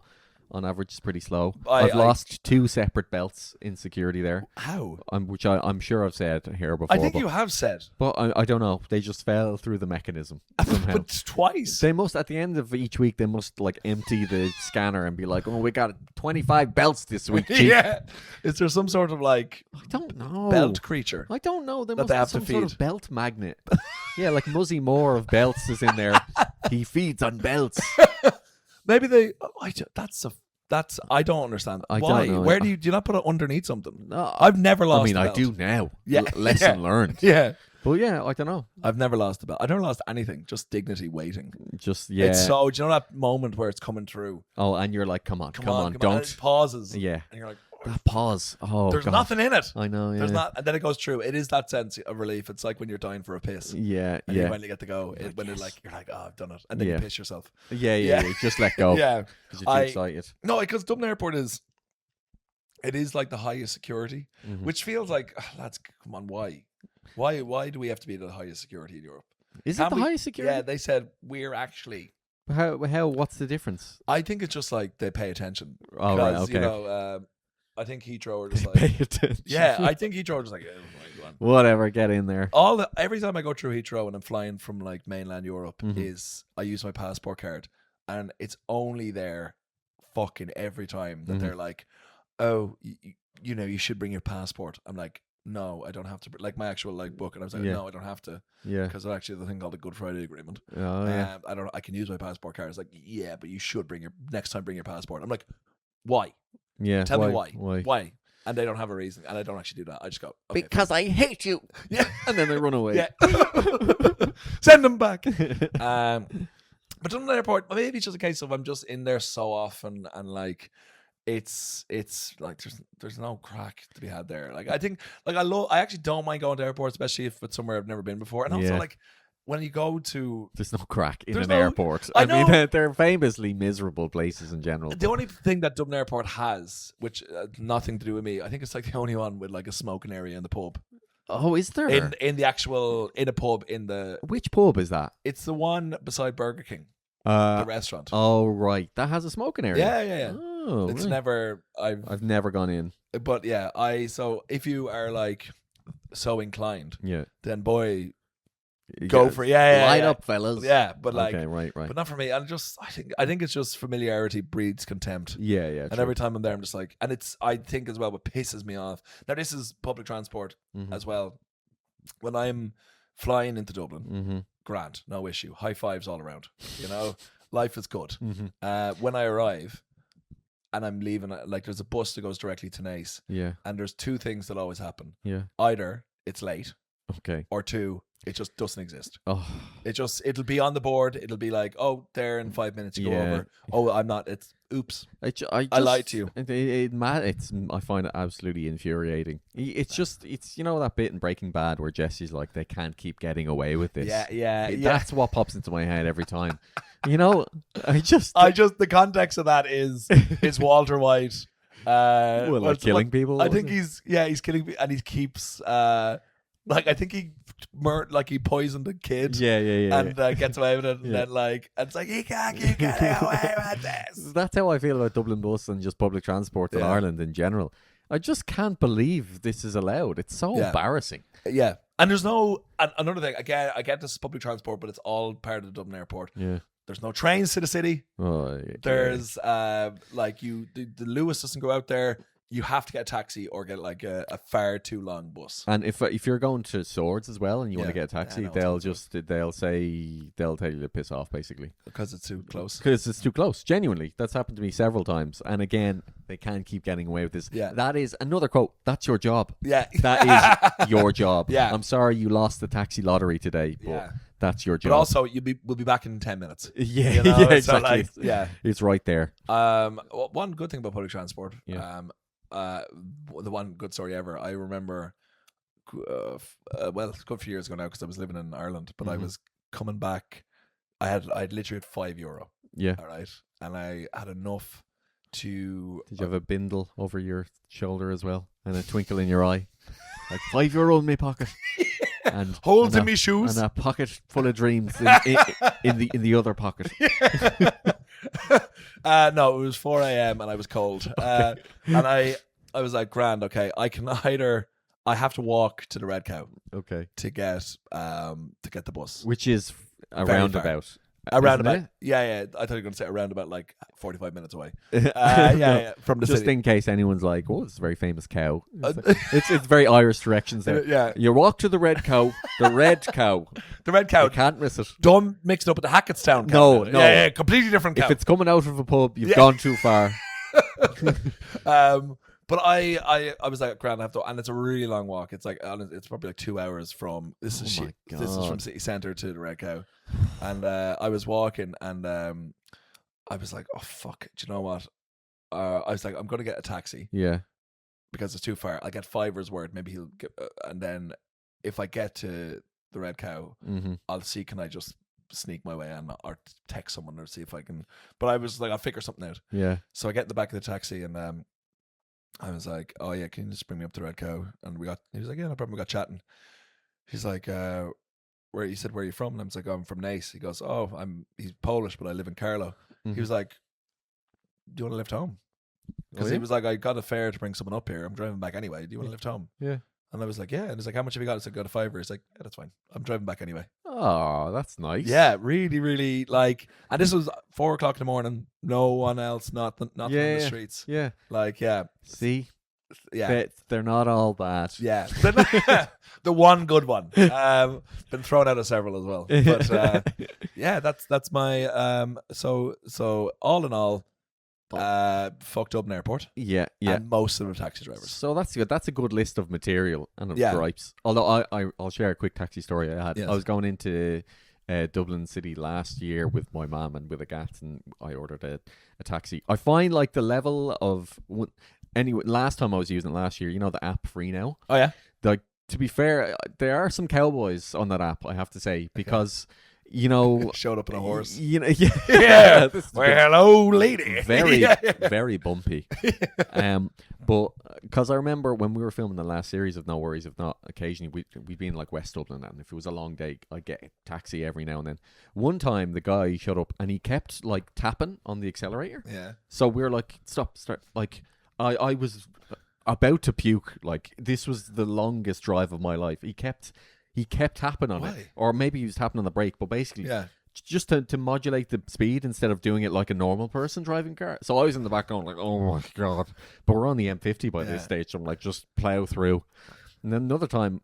Speaker 2: on average it's pretty slow.
Speaker 1: I-
Speaker 2: I've lost 2 separate belts in security there,
Speaker 1: How?
Speaker 2: which I'm sure I've said here before.
Speaker 1: I think
Speaker 2: but,
Speaker 1: you have said,
Speaker 2: but I don't know. They just fell through the mechanism somehow.
Speaker 1: but twice.
Speaker 2: They must, at the end of each week, they must like empty the scanner and be like, "Oh, we got 25 belts this week, chief."
Speaker 1: Yeah. Is there some sort of like
Speaker 2: I don't know.
Speaker 1: belt creature?
Speaker 2: I don't know. They
Speaker 1: that
Speaker 2: must
Speaker 1: they
Speaker 2: have
Speaker 1: have to
Speaker 2: some sort
Speaker 1: feed.
Speaker 2: of belt magnet. Yeah, like Muzzy Moore of belts is in there. He feeds on belts.
Speaker 1: Maybe they. That's I don't understand.
Speaker 2: I
Speaker 1: Why?
Speaker 2: don't know.
Speaker 1: Where do you not put it underneath something?
Speaker 2: No,
Speaker 1: I've never lost.
Speaker 2: I mean,
Speaker 1: a
Speaker 2: I
Speaker 1: belt.
Speaker 2: do now.
Speaker 1: Yeah.
Speaker 2: Lesson
Speaker 1: Yeah.
Speaker 2: learned.
Speaker 1: Yeah,
Speaker 2: But yeah, I don't know.
Speaker 1: I've never lost a belt. I never lost anything. Just dignity waiting.
Speaker 2: Just yeah.
Speaker 1: It's so. Do you know that moment where it's coming through?
Speaker 2: Oh, and you're like, come on,
Speaker 1: And it
Speaker 2: don't.
Speaker 1: pauses.
Speaker 2: Yeah.
Speaker 1: and you're like,
Speaker 2: That pause. Oh,
Speaker 1: there's
Speaker 2: God.
Speaker 1: nothing in it.
Speaker 2: I know. Yeah.
Speaker 1: There's not, and then it goes through. It is that sense of relief. It's like when you're dying for a piss.
Speaker 2: Yeah.
Speaker 1: And you
Speaker 2: Yeah.
Speaker 1: finally get to go. When you're like, oh, I've done it, and then
Speaker 2: Yeah.
Speaker 1: you piss yourself.
Speaker 2: Yeah.
Speaker 1: Yeah.
Speaker 2: Yeah. Just let go.
Speaker 1: Yeah,
Speaker 2: Because you're too excited.
Speaker 1: no, because Dublin Airport is like the highest security,
Speaker 2: Mhm.
Speaker 1: which feels like, lads, come on, why do we have to be the highest security in Europe?
Speaker 2: Is it
Speaker 1: Can't
Speaker 2: the
Speaker 1: we-
Speaker 2: highest security?
Speaker 1: Yeah, they said we're actually.
Speaker 2: How? What's the difference?
Speaker 1: I think it's just like they pay attention.
Speaker 2: Oh, right.
Speaker 1: 'Cause,
Speaker 2: Okay.
Speaker 1: You know, I think Heathrow are just
Speaker 2: Pay
Speaker 1: like,
Speaker 2: attention.
Speaker 1: yeah, I think Heathrow are just like, oh my God.
Speaker 2: Whatever. Get in there.
Speaker 1: Every time I go through Heathrow and I'm flying from like mainland Europe,
Speaker 2: Mhm.
Speaker 1: is I use my passport card, and it's only there, fucking every time that
Speaker 2: Mhm.
Speaker 1: they're like, oh, you know, you should bring your passport. I'm like, no, I don't have to. Like my actual like book, and I was like,
Speaker 2: Yeah.
Speaker 1: no, I don't have to,
Speaker 2: Yeah.
Speaker 1: because there's actually the thing called the Good Friday Agreement.
Speaker 2: Oh yeah.
Speaker 1: I don't. I can use my passport card. It's like, yeah, but you should bring your next time. Bring your passport. I'm like, why?
Speaker 2: Yeah.
Speaker 1: Tell me why.
Speaker 2: Why?
Speaker 1: Why? And they don't have a reason, and I don't actually do that. I just go, okay,
Speaker 2: Because I hate you.
Speaker 1: yeah,
Speaker 2: And then they run away.
Speaker 1: yeah. Send them back. But Dublin Airport, maybe it's just a case of I'm just in there so often, and like it's like there's no crack to be had there. Like I think, like I actually don't mind going to airports, especially if it's somewhere I've never been before. And also
Speaker 2: Yeah.
Speaker 1: like when you go to
Speaker 2: There's no crack in
Speaker 1: There's
Speaker 2: an
Speaker 1: no-
Speaker 2: airport.
Speaker 1: I
Speaker 2: I mean,
Speaker 1: know.
Speaker 2: they're famously miserable places in general.
Speaker 1: the only thing that Dublin Airport has, which nothing to do with me, I think it's like the only one with like a smoking area in the pub.
Speaker 2: Oh, is there?
Speaker 1: In the actual in a pub in the
Speaker 2: Which pub is that?
Speaker 1: it's the one beside Burger King, the restaurant.
Speaker 2: Oh, right. That has a smoking area.
Speaker 1: Yeah.
Speaker 2: Oh,
Speaker 1: It's
Speaker 2: right.
Speaker 1: never
Speaker 2: I've never gone in.
Speaker 1: but yeah, so if you are like so inclined,
Speaker 2: Yeah.
Speaker 1: then boy, go for it. Yeah,
Speaker 2: Line
Speaker 1: yeah.
Speaker 2: up, fellas.
Speaker 1: Yeah, but like,
Speaker 2: okay, right.
Speaker 1: but not for me. And I think it's just familiarity breeds contempt.
Speaker 2: Yeah.
Speaker 1: And
Speaker 2: true.
Speaker 1: every time I'm there, I'm just like, and I think as well, what pisses me off. Now, this is public transport
Speaker 2: Mhm.
Speaker 1: as well. When I'm flying into Dublin,
Speaker 2: Mhm.
Speaker 1: grand, no issue. High fives all around. You know, life is good.
Speaker 2: Mhm.
Speaker 1: When I arrive and I'm leaving, like there's a bus that goes directly to Nace,
Speaker 2: Yeah.
Speaker 1: and there's two things that always happen.
Speaker 2: Yeah.
Speaker 1: Either it's late,
Speaker 2: Okay.
Speaker 1: or two, it just doesn't exist.
Speaker 2: Oh.
Speaker 1: It'll be on the board. It'll be like, oh, there in 5 minutes you go
Speaker 2: Yeah.
Speaker 1: over. Oh, I'm not. It's oops.
Speaker 2: I
Speaker 1: I lied to you.
Speaker 2: I find it absolutely infuriating. It's just, you know that bit in Breaking Bad where Jesse's like, they can't keep getting away with this.
Speaker 1: Yeah.
Speaker 2: That's what pops into my head every time. You know, I just
Speaker 1: the context of that is Walter White.
Speaker 2: killing people.
Speaker 1: I think he's killing people, and he keeps like I think he poisoned a kid.
Speaker 2: Yeah.
Speaker 1: And gets away with it, and then like and it's like he can't keep getting away with this.
Speaker 2: That's how I feel about Dublin bus and just public transport in
Speaker 1: Yeah.
Speaker 2: Ireland in general. I just can't believe this is allowed. It's so embarrassing.
Speaker 1: Yeah, and there's no another thing. Again, I get this is public transport, but it's all part of the Dublin Airport.
Speaker 2: Yeah.
Speaker 1: There's no trains to the city.
Speaker 2: Oh, yeah.
Speaker 1: There's like the Lewis doesn't go out there. You have to get a taxi or get like a far too long bus.
Speaker 2: And if you're going to Swords as well and you want to
Speaker 1: Yeah.
Speaker 2: get a taxi,
Speaker 1: Yeah, I know,
Speaker 2: they'll tell you to piss off basically
Speaker 1: Because it's too close.
Speaker 2: because it's too close. Genuinely, that's happened to me several times. And again, they can't keep getting away with this.
Speaker 1: Yeah.
Speaker 2: That is another quote. That's your job.
Speaker 1: Yeah.
Speaker 2: That is your job.
Speaker 1: Yeah.
Speaker 2: I'm sorry you lost the taxi lottery today, but
Speaker 1: Yeah.
Speaker 2: that's your job.
Speaker 1: But also, we'll be back in 10 minutes.
Speaker 2: yeah,
Speaker 1: You know?
Speaker 2: yeah,
Speaker 1: So,
Speaker 2: exactly.
Speaker 1: like, yeah.
Speaker 2: It's right there.
Speaker 1: One good thing about public transport.
Speaker 2: Yeah.
Speaker 1: The one good story ever. I remember. It's a good few years ago now because I was living in Ireland, but I
Speaker 2: Mhm.
Speaker 1: was coming back. I'd literally had €5.
Speaker 2: Yeah.
Speaker 1: All right, and I had enough to.
Speaker 2: Did you have a bindle over your shoulder as well and a twinkle in your eye? Like €5 in my pocket. And
Speaker 1: Holes
Speaker 2: and
Speaker 1: in me shoes.
Speaker 2: and a pocket full of dreams in the other pocket.
Speaker 1: No, it was 4 a.m. and I was cold. And I was like, grand, okay. I have to walk to the Red Cow
Speaker 2: Okay,
Speaker 1: to get the bus.
Speaker 2: which is a
Speaker 1: Very
Speaker 2: roundabout.
Speaker 1: Around
Speaker 2: isn't
Speaker 1: about,
Speaker 2: it?
Speaker 1: yeah. I thought you were going to say around about like 45 minutes away.
Speaker 2: No,
Speaker 1: Yeah, from the
Speaker 2: just
Speaker 1: city.
Speaker 2: in case anyone's like, "Oh, it's a very famous cow." It's very Irish directions there.
Speaker 1: Yeah,
Speaker 2: You walk to the Red Cow. The Red Cow.
Speaker 1: the Red Cow.
Speaker 2: You can't miss it.
Speaker 1: Don't mix it up with the Hackettstown
Speaker 2: No.
Speaker 1: cow. Yeah, completely different cow.
Speaker 2: If it's coming out of a pub, you've
Speaker 1: Yeah.
Speaker 2: gone too far.
Speaker 1: But I was like, grand, I have to, and it's a really long walk. It's like it's probably like 2 hours from this is
Speaker 2: Oh my
Speaker 1: this is from
Speaker 2: God.
Speaker 1: city centre to the Red Cow, and I was walking, and I was like, oh fuck, do you know what? I was like, I'm gonna get a taxi
Speaker 2: Yeah.
Speaker 1: because it's too far. I get $5 word, maybe he'll get, and then if I get to the Red Cow,
Speaker 2: Mm-hmm.
Speaker 1: I'll see can I just sneak my way in or text someone or see if I can. But I was like, I'll figure something out.
Speaker 2: Yeah.
Speaker 1: So I get in the back of the taxi and I was like, oh yeah, can you just bring me up to Red Cow? And he was like, yeah, no problem. We got chatting. He's like, he said, where are you from? And I was like, oh, I'm from Nace. He goes, oh, he's Polish, but I live in Carlow.
Speaker 2: Mhm.
Speaker 1: He was like, do you want to lift home? Because
Speaker 2: Oh, yeah?
Speaker 1: he was like, I got a fare to bring someone up here. I'm driving back anyway. Do you want to lift home?
Speaker 2: Yeah.
Speaker 1: And I was like, yeah. And he's like, how much have you got? I said, got a $5. He's like, yeah, that's fine. I'm driving back anyway.
Speaker 2: Oh, that's nice.
Speaker 1: Yeah, really, really like. And this was 4 o'clock in the morning. No one else, nothing on the
Speaker 2: Yeah.
Speaker 1: streets.
Speaker 2: Yeah.
Speaker 1: Like, yeah,
Speaker 2: See,
Speaker 1: yeah,
Speaker 2: they're not all bad.
Speaker 1: yeah. The one good one. Been thrown out of several as well. But yeah, that's my So all in all, fucked up an airport.
Speaker 2: Yeah. Yeah.
Speaker 1: And most of them are taxi drivers.
Speaker 2: So that's good. That's a good list of material and of
Speaker 1: Yeah.
Speaker 2: gripes. Although I'll share a quick taxi story I had.
Speaker 1: Yes.
Speaker 2: I was going into Dublin City last year with my mum and with a gat, and I ordered a taxi. I find like the level of anyway. Last time I was using it last year, you know the app Free Now.
Speaker 1: Oh yeah,
Speaker 2: Like to be fair, there are some cowboys on that app, I have to say, because you know,
Speaker 1: Showed up on a horse.
Speaker 2: you know,
Speaker 1: Yeah.
Speaker 2: this is
Speaker 1: Well, hello, lady.
Speaker 2: very
Speaker 1: Yeah.
Speaker 2: very bumpy. But because I remember when we were filming the last series of No Worries If Not, occasionally we'd be in like West Dublin, and if it was a long day, I'd get a taxi every now and then. One time the guy showed up and he kept like tapping on the accelerator.
Speaker 1: Yeah.
Speaker 2: So we're like, stop. Like I was about to puke. Like this was the longest drive of my life. He kept tapping on it,
Speaker 1: Why?
Speaker 2: or maybe he was tapping on the brake, but basically,
Speaker 1: Yeah.
Speaker 2: just to modulate the speed instead of doing it like a normal person driving car. So I was in the back going like, oh my God. But we're on the M50 by this stage, so I'm like, just plow through. And then another time,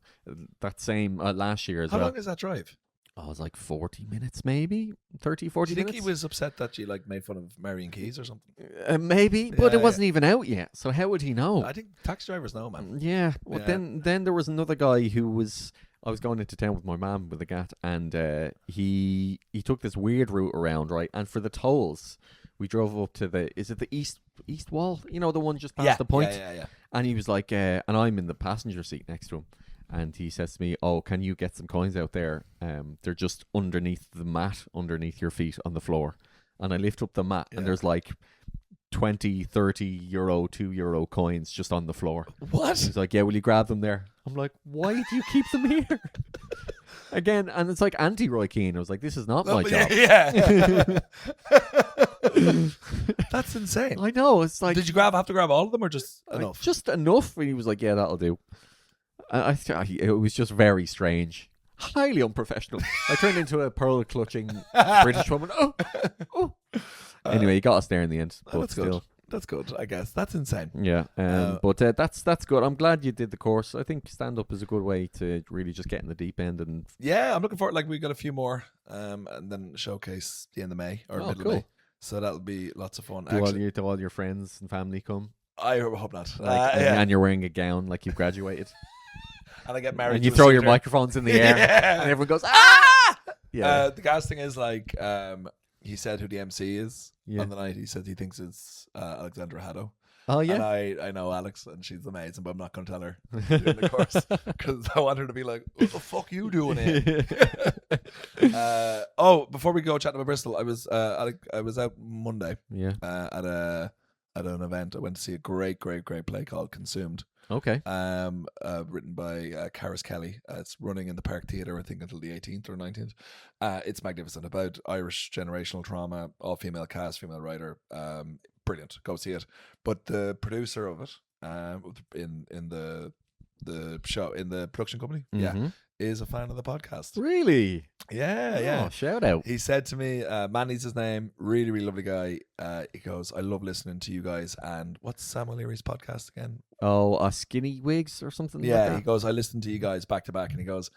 Speaker 2: that same last year as
Speaker 1: How
Speaker 2: well.
Speaker 1: long is that drive?
Speaker 2: I was like 40 minutes, maybe 30, 40
Speaker 1: Do you think
Speaker 2: minutes.
Speaker 1: he was upset that you like made fun of Marion Keys or something?
Speaker 2: Maybe, but
Speaker 1: Yeah,
Speaker 2: it wasn't even out yet. So how would he know?
Speaker 1: I think taxi drivers know, man.
Speaker 2: Yeah. Well,
Speaker 1: Yeah.
Speaker 2: then there was another guy who was. I was going into town with my mum with a gat, and he took this weird route around, right? And for the tolls, we drove up to the east wall, you know, the one just past the point.
Speaker 1: Yeah.
Speaker 2: And he was like, and I'm in the passenger seat next to him, and he says to me, "Oh, can you get some coins out there? They're just underneath the mat, underneath your feet on the floor." And I lift up the mat, and there's like 20, 30 euro, €2 coins just on the floor.
Speaker 1: What?
Speaker 2: He's like, "Yeah, will you grab them there?" I'm like, "Why do you keep them here?" Again, and it's like anti-Roy Keane. I was like, "This is not my job."
Speaker 1: Yeah. That's insane.
Speaker 2: I know. It's like,
Speaker 1: Did you have to grab all of them or just enough?
Speaker 2: just enough. And he was like, "Yeah, that'll do." It was just very strange, highly unprofessional. I turned into a pearl clutching British woman. Oh. Anyway, he got us there in the end. But
Speaker 1: That's
Speaker 2: still.
Speaker 1: good. That's good, I guess. That's insane.
Speaker 2: Yeah, but that's good. I'm glad you did the course. I think stand up is a good way to really just get in the deep end. And
Speaker 1: Yeah, I'm looking forward. Like we got a few more, and then showcase the end of May or middle
Speaker 2: cool.
Speaker 1: of May. So that'll be lots of fun.
Speaker 2: do
Speaker 1: Actually,
Speaker 2: all your friends and family come?
Speaker 1: I hope not.
Speaker 2: Like,
Speaker 1: Yeah.
Speaker 2: and you're wearing a gown like you've graduated,
Speaker 1: And I get married.
Speaker 2: and you
Speaker 1: to a
Speaker 2: throw your
Speaker 1: suitor.
Speaker 2: microphones in the air,
Speaker 1: Yeah.
Speaker 2: and everyone goes, "Ah!" Yeah,
Speaker 1: The gas thing is like, he said who the MC is
Speaker 2: Yeah.
Speaker 1: on the night. He said he thinks it's Alexandra Haddo.
Speaker 2: oh
Speaker 1: And
Speaker 2: yeah.
Speaker 1: I know Alex, and she's amazing, but I'm not going to tell her during the course because I want her to be like, "What the fuck you doing here?" Before we go chatting about Bristol, I was out Monday
Speaker 2: Yeah.
Speaker 1: at an event. I went to see a great play called Consumed.
Speaker 2: Okay.
Speaker 1: Written by Caris Kelly. It's running in the Park Theatre, I think, until the 18th or 19th. It's magnificent, about Irish generational trauma, all female cast, female writer. Brilliant. Go see it. But the producer of it, in the show, in the production company,
Speaker 2: Mhm.
Speaker 1: is a fan of the podcast.
Speaker 2: Really?
Speaker 1: Yeah.
Speaker 2: Oh, shout out.
Speaker 1: He said to me, Manny's his name, really lovely guy. He goes, "I love listening to you guys." And what's Sam O'Leary's podcast again?
Speaker 2: Oh, Skinny Wigs or something.
Speaker 1: Yeah,
Speaker 2: like
Speaker 1: he
Speaker 2: that?
Speaker 1: goes, "I listen to you guys back to back," and he goes,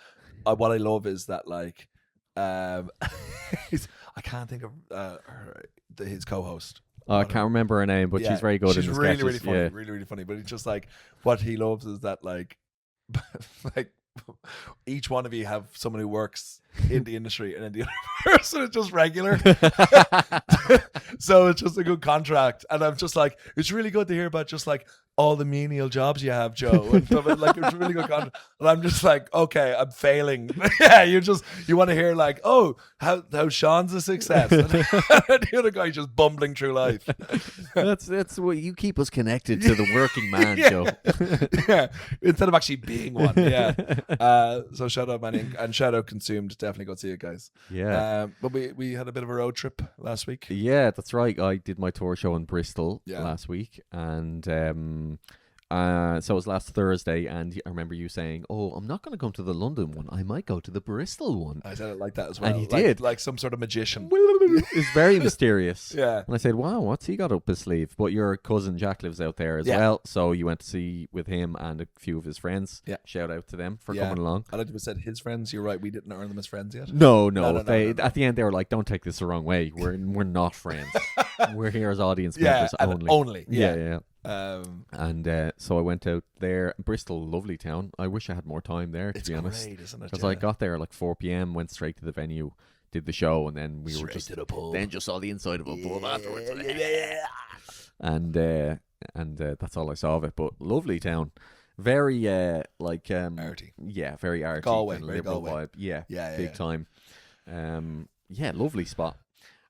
Speaker 1: "What I love is that like, I can't think of his co-host.
Speaker 2: I can't remember her name, but she's very good
Speaker 1: She's
Speaker 2: in the
Speaker 1: really,
Speaker 2: sketches.
Speaker 1: really funny,
Speaker 2: Yeah.
Speaker 1: really funny. But it's just like what he loves is that like, like each one of you have someone who works in the industry, and then the other person is just regular. So it's just a good contract, and I'm just like, it's really good to hear about just like all the menial jobs you have, Joe, and stuff. Like it's a really good contract, and I'm just like, okay, I'm failing. Yeah, you want to hear like, oh, how Sean's a success, and the other guy just bumbling through life.
Speaker 2: That's what you keep us connected to the working man,
Speaker 1: Yeah.
Speaker 2: Joe.
Speaker 1: Yeah, instead of actually being one. Yeah. So shout out Manning and shout out Consumed. Definitely go see it, guys.
Speaker 2: Yeah.
Speaker 1: But we had a bit of a road trip last week.
Speaker 2: Yeah, that's right. I did my tour show in Bristol
Speaker 1: Yeah.
Speaker 2: last week, and so it was last Thursday. And I remember you saying, "Oh, I'm not going to come to the London one. I might go to the Bristol one."
Speaker 1: I said it like that as well.
Speaker 2: And you
Speaker 1: like,
Speaker 2: did.
Speaker 1: like some sort of magician.
Speaker 2: It's very mysterious.
Speaker 1: Yeah.
Speaker 2: And I said, "Wow, what's he got up his sleeve?" But your cousin Jack lives out there as
Speaker 1: Yeah.
Speaker 2: well, so you went to see with him and a few of his friends.
Speaker 1: Yeah.
Speaker 2: Shout out to them for
Speaker 1: Yeah.
Speaker 2: coming along.
Speaker 1: I like to have said his friends. You're right. We didn't earn them as friends yet.
Speaker 2: No.
Speaker 1: No.
Speaker 2: At the end, they were like, "Don't take this the wrong way. We're not friends. We're here as audience
Speaker 1: Yeah,
Speaker 2: members
Speaker 1: and
Speaker 2: only."
Speaker 1: only. Yeah.
Speaker 2: Yeah. And so I went out there. Bristol, lovely town. I wish I had more time there, to
Speaker 1: It's
Speaker 2: be honest.
Speaker 1: great, isn't it?
Speaker 2: Because I got there at like 4 p.m., went straight to the venue, did the show, and then we were
Speaker 1: Straight
Speaker 2: just
Speaker 1: to the pub.
Speaker 2: then just saw the inside of a pub afterwards.
Speaker 1: Yeah.
Speaker 2: And that's all I saw of it. But lovely town. Very
Speaker 1: Arty.
Speaker 2: yeah, very arty,
Speaker 1: Galway,
Speaker 2: and
Speaker 1: very
Speaker 2: liberal
Speaker 1: Galway.
Speaker 2: vibe. Yeah,
Speaker 1: Yeah,
Speaker 2: big
Speaker 1: yeah.
Speaker 2: time. Yeah, lovely spot.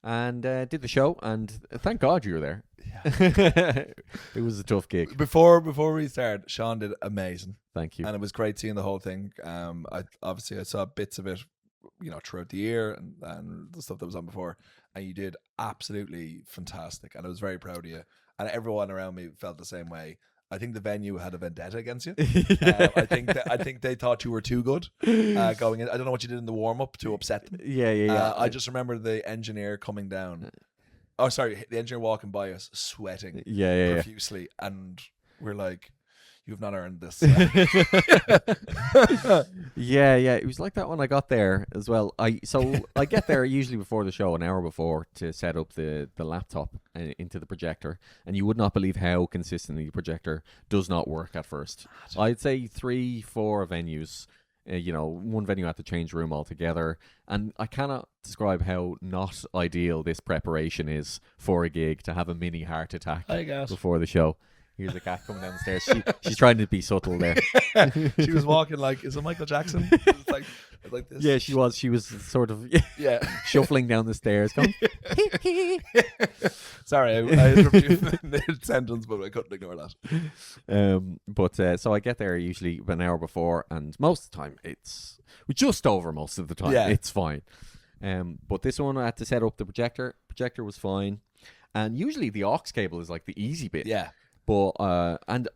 Speaker 2: And did the show, and thank God you were there. It was a tough gig.
Speaker 1: Before we start, Sean did amazing,
Speaker 2: Thank you.
Speaker 1: and it was great seeing the whole thing. I saw bits of it, throughout the year and the stuff that was on before, and you did absolutely fantastic, and I was very proud of you. And everyone around me felt the same way. I think the venue had a vendetta against you. I think they thought you were too good going in. I don't know what you did in the warm up to upset them.
Speaker 2: Yeah.
Speaker 1: I just remember the engineer coming down. Oh, sorry, the engineer walking by us, sweating
Speaker 2: yeah.
Speaker 1: profusely, and we're like, "You've not earned this."
Speaker 2: Yeah. It was like that when I got there as well. I get there usually before the show, an hour before, to set up the laptop into the projector, and you would not believe how consistently the projector does not work at first. I'd say 3-4 venues. One venue had to change room altogether, and I cannot describe how not ideal this preparation is for a gig, to have a mini heart attack before the show. Here's a cat coming down the stairs. She's trying to be subtle there.
Speaker 1: She was walking like, is it Michael Jackson? It's like this.
Speaker 2: Yeah, she was. She was sort of shuffling down the stairs, going.
Speaker 1: Sorry, I interrupted you in mid-sentence, but I couldn't ignore that.
Speaker 2: So I get there usually an hour before, and most of the time it's just over. Most of the time, it's fine. But this one I had to set up the projector. Projector was fine, and usually the aux cable is like the easy bit.
Speaker 1: Yeah.
Speaker 2: But and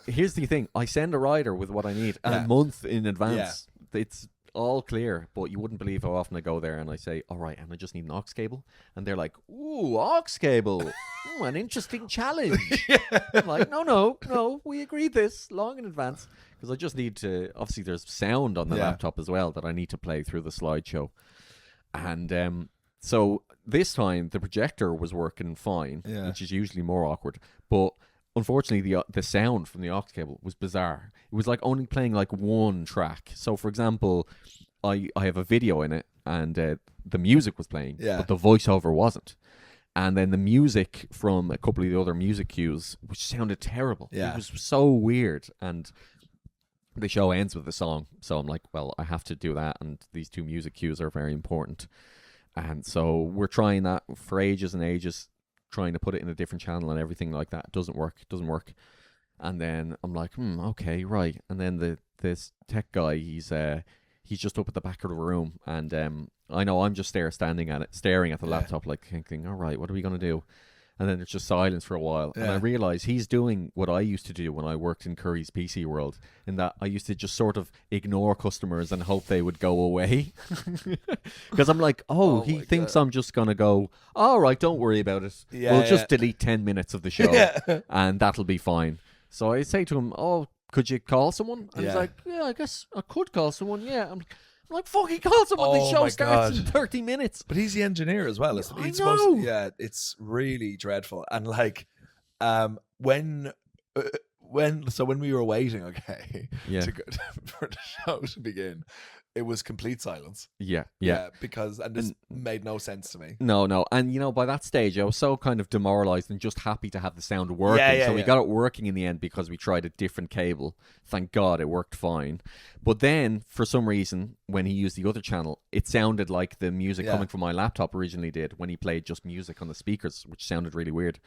Speaker 2: here's the thing: I send a rider with what I need a month in advance. It's all clear, but you wouldn't believe how often I go there and I say, "All right, and I just need an aux cable," and they're like, "Ooh, aux cable, ooh, an interesting challenge." I'm like, "No, we agreed this long in advance because I just need to." Obviously, there's sound on the laptop as well that I need to play through the slideshow, and so this time the projector was working fine, which is usually more awkward, but. Unfortunately, the sound from the aux cable was bizarre. It was like only playing like one track. So, for example, I have a video in it, and the music was playing, but the voiceover wasn't. And then the music from a couple of the other music cues, which sounded terrible. It was so weird. And the show ends with a song. So I'm like, well, I have to do that. And these two music cues are very important. And so we're trying that for ages and ages, trying to put it in a different channel and everything like that. It doesn't work. And then I'm like, okay, right. And then this tech guy, he's just up at the back of the room, and I know I'm just there staring at the laptop, like thinking, all right, what are we gonna do? And then there's just silence for a while, and I realize he's doing what I used to do when I worked in Curry's PC World, in that I used to just sort of ignore customers and hope they would go away, because I'm like, he thinks I'm just gonna go, all right, don't worry about it. We'll just delete 10 minutes of the show, and that'll be fine. So I say to him, could you call someone? And he's like, yeah, I guess I could call someone. Yeah, I'm like, fucking call someone. The show starts in 30 minutes.
Speaker 1: But he's the engineer as well, isn't he?
Speaker 2: I know.
Speaker 1: It's really dreadful. And like, when we were waiting, for the show to begin, it was complete silence.
Speaker 2: Yeah.
Speaker 1: Because this made no sense to me.
Speaker 2: No. And, by that stage, I was so kind of demoralized and just happy to have the sound working. So we got it working in the end because we tried a different cable. Thank God it worked fine. But then, for some reason, when he used the other channel, it sounded like the music coming from my laptop originally did when he played just music on the speakers, which sounded really weird.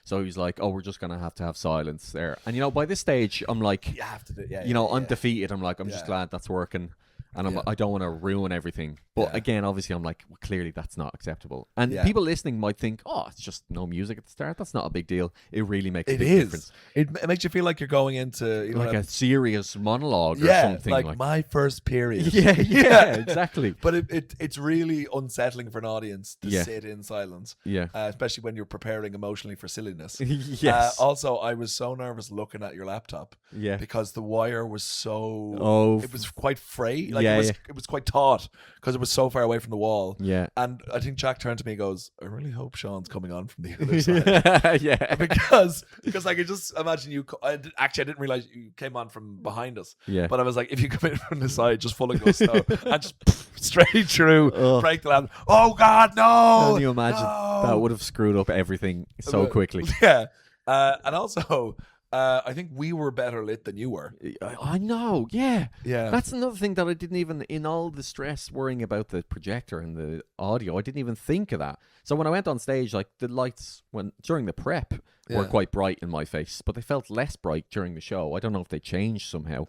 Speaker 2: So he was like, we're just going to have silence there. And, by this stage, I'm like,
Speaker 1: you have to do
Speaker 2: I'm defeated. I'm like, I'm just glad that's working. And I don't want to ruin everything. But again, obviously, I'm like, well, clearly that's not acceptable. And people listening might think, it's just no music at the start. That's not a big deal. It really makes a big difference.
Speaker 1: It makes you feel like you're going into
Speaker 2: like a serious monologue or something.
Speaker 1: Like my first period.
Speaker 2: Yeah, exactly.
Speaker 1: But it's really unsettling for an audience to sit in silence.
Speaker 2: Yeah.
Speaker 1: Especially when you're preparing emotionally for silliness.
Speaker 2: Yes.
Speaker 1: Also, I was so nervous looking at your laptop.
Speaker 2: Yeah.
Speaker 1: Because the wire was so... It was quite frayed. It was quite taut because it was so far away from the wall.
Speaker 2: Yeah.
Speaker 1: And I think Jack turned to me and goes, I really hope Sean's coming on from the other side.
Speaker 2: Yeah.
Speaker 1: Because I could just imagine you. I didn't realize you came on from behind us.
Speaker 2: Yeah.
Speaker 1: But I was like, if you come in from the side, just full of gusto and just straight through, break the lamp. Oh, God, no.
Speaker 2: Can you imagine?
Speaker 1: No.
Speaker 2: That would have screwed up everything so quickly.
Speaker 1: Yeah. And also, I think we were better lit than you were.
Speaker 2: I know, yeah.
Speaker 1: Yeah.
Speaker 2: That's another thing that I didn't even, in all the stress worrying about the projector and the audio, I didn't even think of that. So when I went on stage, like the lights during the prep were quite bright in my face, but they felt less bright during the show. I don't know if they changed somehow.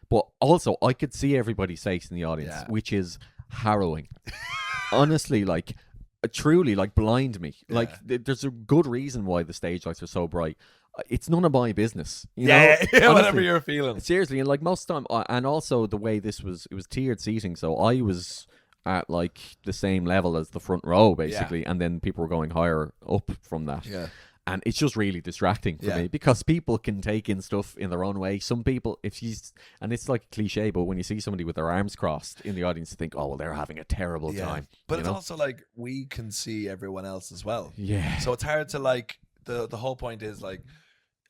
Speaker 2: But also, I could see everybody's face in the audience, which is harrowing. Honestly, like, truly, like, blind me. Like, there's a good reason why the stage lights are so bright. It's none of my business. You know?
Speaker 1: Honestly, whatever you're feeling.
Speaker 2: Seriously, and like most of the time, and also the way it was tiered seating, so I was at like the same level as the front row, basically, and then people were going higher up from that.
Speaker 1: Yeah.
Speaker 2: And it's just really distracting for me because people can take in stuff in their own way. Some people, and it's like a cliche, but when you see somebody with their arms crossed in the audience, you think, oh, well, they're having a terrible time.
Speaker 1: But it's also like we can see everyone else as well.
Speaker 2: Yeah.
Speaker 1: So it's hard to like, the whole point is like,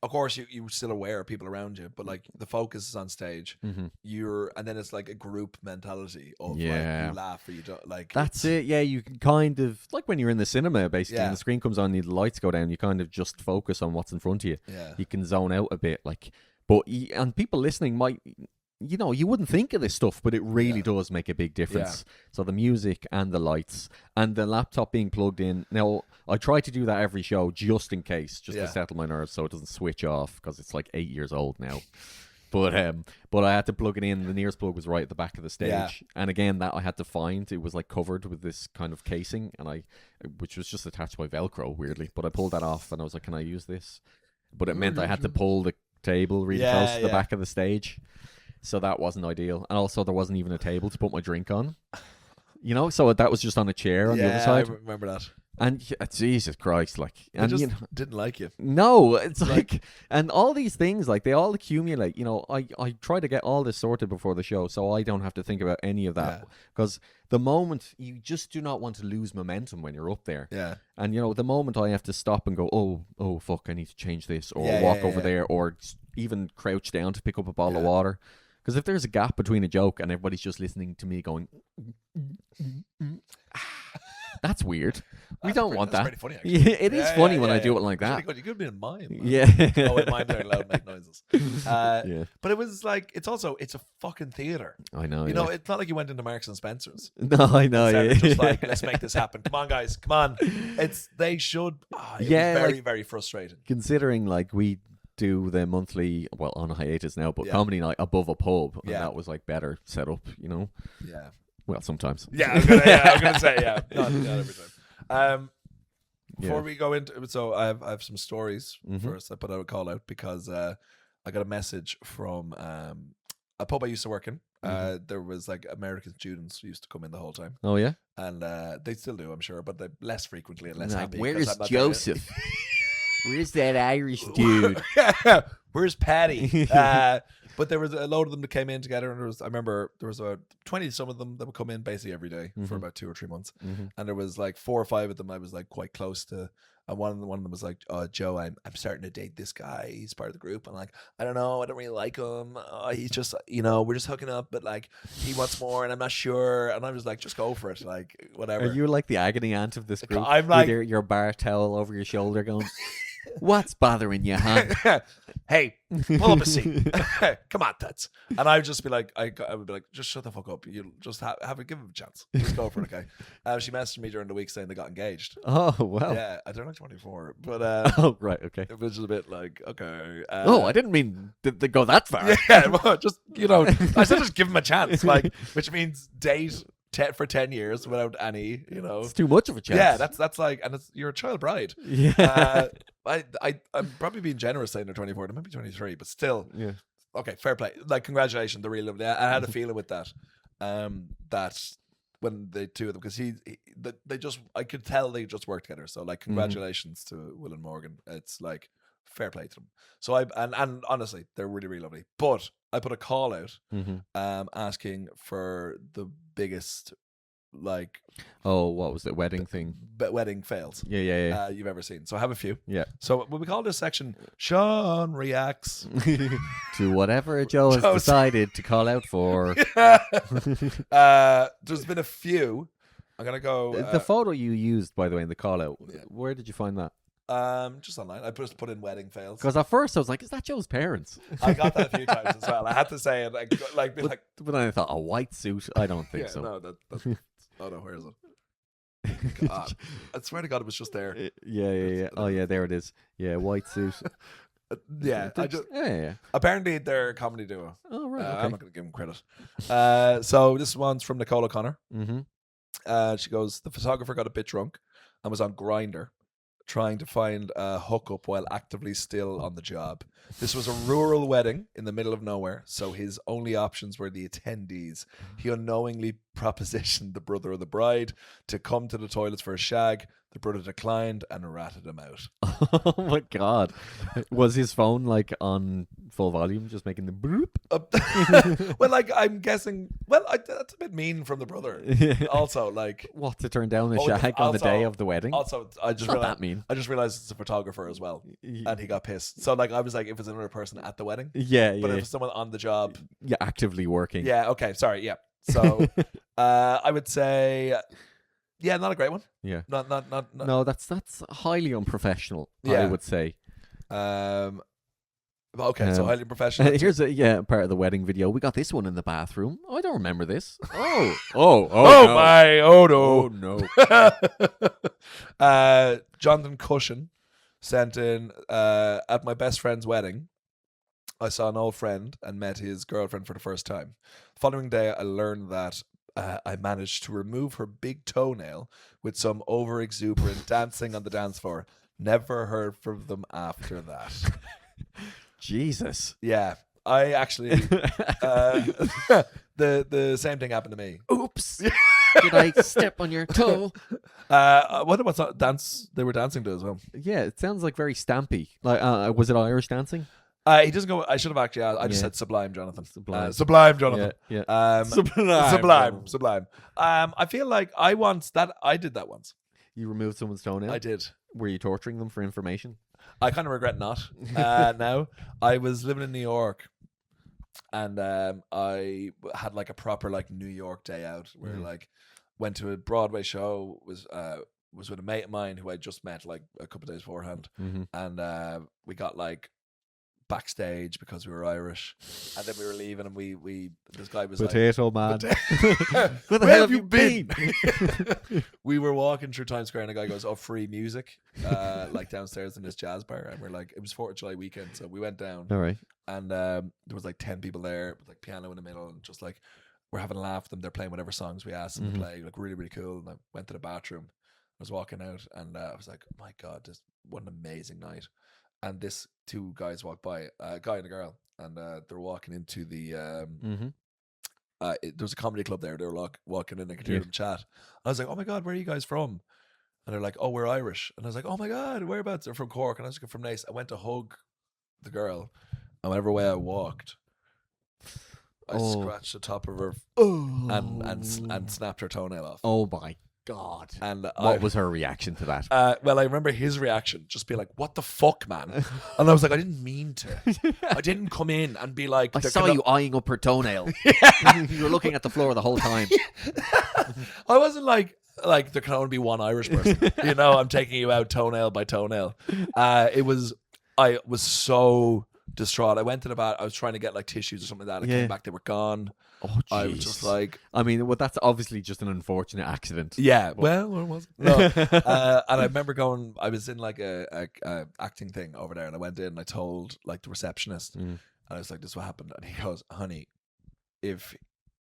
Speaker 1: of course you're still aware of people around you, but like the focus is on stage. And then it's like a group mentality of like you laugh or you don't, like
Speaker 2: that's it. Yeah, you can kind of like when you're in the cinema, basically, and the screen comes on, the lights go down, you kind of just focus on what's in front of you. You can zone out a bit, like, and people listening might, you know, you wouldn't think of this stuff, but it really does make a big difference. So the music and the lights and the laptop being plugged in. Now, I try to do that every show just in case, just to settle my nerves so it doesn't switch off because it's like 8 years old now. But I had to plug it in. The nearest plug was right at the back of the stage. And again, that I had to find. It was like covered with this kind of casing, which was just attached by Velcro, weirdly. But I pulled that off and I was like, can I use this? But it meant I had to pull the table really close to the back of the stage. So that wasn't ideal. And also there wasn't even a table to put my drink on. You know, so that was just on a chair on the other side.
Speaker 1: I remember that.
Speaker 2: And Jesus Christ, like, and
Speaker 1: just
Speaker 2: you know,
Speaker 1: didn't like you.
Speaker 2: No, it's like, and all these things, like, they all accumulate. You know, I try to get all this sorted before the show, so I don't have to think about any of that. Because the moment you just do not want to lose momentum when you're up there. Yeah. And you know, the moment I have to stop and go, oh fuck, I need to change this, or walk over there, or even crouch down to pick up a bottle of water. Because if there's a gap between a joke and everybody's just listening to me going, that's weird. We don't want that.
Speaker 1: Pretty funny, actually.
Speaker 2: It is funny when I do it like that.
Speaker 1: You could be in mime. Man.
Speaker 2: Yeah.
Speaker 1: Oh, in mime they're allowed to make noises. But it was like, it's a fucking theater.
Speaker 2: I know.
Speaker 1: You know, it's not like you went into Marks and Spencer's.
Speaker 2: No, I know.
Speaker 1: It's just like, let's make this happen. Come on, guys. Come on. They should. It was very, like, very frustrating.
Speaker 2: Considering like we do the monthly, well, on a hiatus now, but comedy night above a pub, and that was like better set up, you know.
Speaker 1: Yeah.
Speaker 2: Well, sometimes.
Speaker 1: Yeah, I was gonna say not every time. Before we go into, so I have some stories first. I put out a call out because I got a message from a pub I used to work in. There was like American students who used to come in the whole time.
Speaker 2: Oh yeah,
Speaker 1: and they still do, I'm sure, but they less frequently and less happy.
Speaker 2: Where's Joseph? Where's that Irish dude?
Speaker 1: Where's Patty? But there was a load of them that came in together, and I remember there was about 20 some of them that would come in basically every day for about 2 or 3 months. And there was like 4 or 5 of them I was like quite close to. And one of them was like, "Oh, Joe, I'm starting to date this guy. He's part of the group." I'm like, "I don't know. I don't really like him. He's just, you know, we're just hooking up, but like he wants more, and I'm not sure." And I was like, "Just go for it, like whatever."
Speaker 2: Are you like the agony aunt of this group?
Speaker 1: I'm like
Speaker 2: with your bar towel over your shoulder, going, "What's bothering you, huh?"
Speaker 1: Hey, pull up a seat. Come on, Tuts. And I would just be like, I would be like, just shut the fuck up. You just give him a chance. Just go for it, okay? She messaged me during the week saying they got engaged.
Speaker 2: Oh, wow.
Speaker 1: Yeah, I don't like 24, but
Speaker 2: oh, right, okay.
Speaker 1: It was just a bit like, okay.
Speaker 2: I didn't mean they go that far.
Speaker 1: Yeah, well, just, you know, I said just give him a chance, like, which means date for 10 years without any, you know.
Speaker 2: It's too much of a chance.
Speaker 1: Yeah, that's like, and you're a child bride.
Speaker 2: Yeah.
Speaker 1: I'm probably being generous saying they're 24. They might be 23, but still. Yeah. Okay, fair play. Like, congratulations, they're really lovely. I had a feeling with that. That when the two of them, because they just, I could tell they just worked together. So like, congratulations to Will and Morgan. It's like fair play to them. So and honestly, they're really, really lovely. But I put a call out, asking for the biggest, like,
Speaker 2: what was it, wedding thing?
Speaker 1: Wedding fails.
Speaker 2: Yeah.
Speaker 1: You've ever seen. So I have a few.
Speaker 2: Yeah.
Speaker 1: So we call this section Seán reacts
Speaker 2: to whatever Joe has decided to call out for.
Speaker 1: There's been a few. I'm gonna go.
Speaker 2: The photo you used, by the way, in the call out. Where did you find that?
Speaker 1: Just online. I just put in wedding fails.
Speaker 2: Because at first I was like, is that Joe's parents?
Speaker 1: I got that a few times as well. I had to say it, like, be like,
Speaker 2: But then I thought, a white suit? I don't think
Speaker 1: yeah,
Speaker 2: so.
Speaker 1: no, that's oh no, where is it? God. I swear to God, it was just there.
Speaker 2: Yeah. Oh yeah, there it is. Yeah, white suit.
Speaker 1: Yeah, I just
Speaker 2: yeah.
Speaker 1: apparently they're a comedy duo.
Speaker 2: Oh right.
Speaker 1: I'm
Speaker 2: Okay.
Speaker 1: not going to give them credit. So this one's from Nicole O'Connor.
Speaker 2: Mm-hmm.
Speaker 1: She goes, the photographer got a bit drunk and was on Grindr, trying to find a hookup while actively still on the job. This was a rural wedding in the middle of nowhere, so his only options were the attendees. He unknowingly propositioned the brother of the bride to come to the toilets for a shag. The brother declined and ratted him out.
Speaker 2: Oh my God. Was his phone like on full volume, just making the bloop?
Speaker 1: Well, like, I'm guessing, that's a bit mean from the brother. Also, like,
Speaker 2: What, to turn down a
Speaker 1: Oh,
Speaker 2: shag on the
Speaker 1: also-
Speaker 2: day of the wedding?
Speaker 1: also, I just
Speaker 2: Not
Speaker 1: realized,
Speaker 2: that mean.
Speaker 1: I just realized it's a photographer as well, and he got pissed. So, like, I was like, if it's another person at the wedding,
Speaker 2: Yeah,
Speaker 1: but
Speaker 2: yeah.
Speaker 1: if it's someone on the job,
Speaker 2: Yeah, actively working.
Speaker 1: yeah, okay, sorry, yeah. So, I would say, yeah, not a great one.
Speaker 2: Yeah.
Speaker 1: Not.
Speaker 2: No, that's highly unprofessional, I
Speaker 1: Yeah.
Speaker 2: would say.
Speaker 1: Okay, so highly professional.
Speaker 2: Here's a part of the wedding video. We got this one in the bathroom. Oh, I don't remember this. Oh no.
Speaker 1: My, oh
Speaker 2: Oh
Speaker 1: no.
Speaker 2: no.
Speaker 1: Jonathan Cushion sent in, at my best friend's wedding, I saw an old friend and met his girlfriend for the first time. The following day, I learned that I managed to remove her big toenail with some over-exuberant dancing on the dance floor. Never heard from them after that.
Speaker 2: Jesus.
Speaker 1: Yeah, I actually the same thing happened to me.
Speaker 2: Oops. Did I step on your toe?
Speaker 1: I wonder what dance they were dancing to as well.
Speaker 2: Yeah, it sounds like very stampy. Like, was it Irish dancing?
Speaker 1: He doesn't go. I should have actually. I just
Speaker 2: Yeah.
Speaker 1: said Sublime Jonathan.
Speaker 2: Sublime.
Speaker 1: Sublime Jonathan.
Speaker 2: Yeah.
Speaker 1: Sublime. I feel like I did that once.
Speaker 2: You removed someone's toenail?
Speaker 1: I did.
Speaker 2: Were you torturing them for information?
Speaker 1: I kind of regret not. Now I was living in New York, and I had like a proper like New York day out where like went to a Broadway show. Was with a mate of mine who I just met like a couple of days beforehand, and we got like backstage because we were Irish, and then we were leaving, and we this guy was
Speaker 2: Potato man.
Speaker 1: Where the hell have you been? We were walking through Times Square, and a guy goes, "Oh, free music, like downstairs in this jazz bar." And we're like, it was 4th of July weekend, so we went down,
Speaker 2: All right.
Speaker 1: and there was like 10 people there with like piano in the middle, and just like we're having a laugh with them. They're playing whatever songs we asked them to play, like really, really cool. And I went to the bathroom. I was walking out, and I was like, oh my God, what an amazing night. And this two guys walked by, a guy and a girl, and they're walking into the there was a comedy club there. They were walking in, I could hear them chat. I was like, oh my God, where are you guys from? And they're like, oh, we're Irish. And I was like, oh my God, whereabouts? They're from Cork. And I was like, from Nice. I went to hug the girl, and whenever way I walked, I scratched the top of her and snapped her toenail off.
Speaker 2: Oh my God.
Speaker 1: And
Speaker 2: what was her reaction to that?
Speaker 1: Well, I remember his reaction, just be like, what the fuck, man? And I was like, I didn't mean to. I didn't come in and be like,
Speaker 2: I saw you eyeing up her toenail. You were looking at the floor the whole time.
Speaker 1: I wasn't like there can only be one Irish person. You know, I'm taking you out toenail by toenail. I was so distraught. I went to the bath. I was trying to get like tissues or something like that. I came back, they were gone.
Speaker 2: Oh,
Speaker 1: I was just like,
Speaker 2: I mean, well, that's obviously just an unfortunate accident.
Speaker 1: yeah. Well, or was it? No. And I remember going. I was in like a acting thing over there, and I went in and I told like the receptionist, and I was like, "This is what happened." And he goes, "Honey, if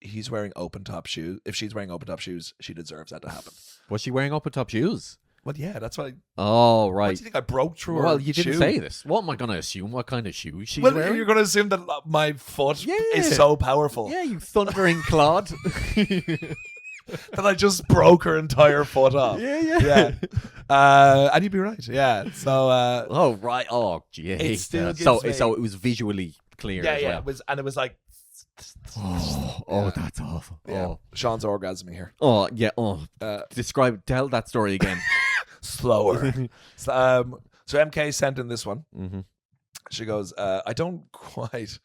Speaker 1: he's wearing open top shoes, if she's wearing open top shoes, she deserves that to happen."
Speaker 2: Was she wearing open top shoes?
Speaker 1: Well, yeah, that's why.
Speaker 2: Oh,
Speaker 1: What
Speaker 2: right.
Speaker 1: do you think I broke through her?
Speaker 2: Well, you didn't
Speaker 1: shoe?
Speaker 2: say this. What am I going to assume? What kind of shoes she's
Speaker 1: Well,
Speaker 2: wearing?
Speaker 1: you're going to assume that my foot
Speaker 2: Yeah.
Speaker 1: is so powerful
Speaker 2: Yeah, you thundering clod.
Speaker 1: that I just broke her entire foot off.
Speaker 2: Yeah.
Speaker 1: And you'd be right. Yeah. So.
Speaker 2: Oh, right. Oh, gee.
Speaker 1: It still gives
Speaker 2: so
Speaker 1: me-
Speaker 2: it was visually clear
Speaker 1: Yeah,
Speaker 2: as
Speaker 1: yeah.
Speaker 2: well.
Speaker 1: It was like.
Speaker 2: Oh, that's awful.
Speaker 1: Yeah. Sean's orgasming here.
Speaker 2: Oh, yeah. Oh, tell that story again.
Speaker 1: Slower. So MK sent in this one.
Speaker 2: Mm-hmm.
Speaker 1: She goes, I don't quite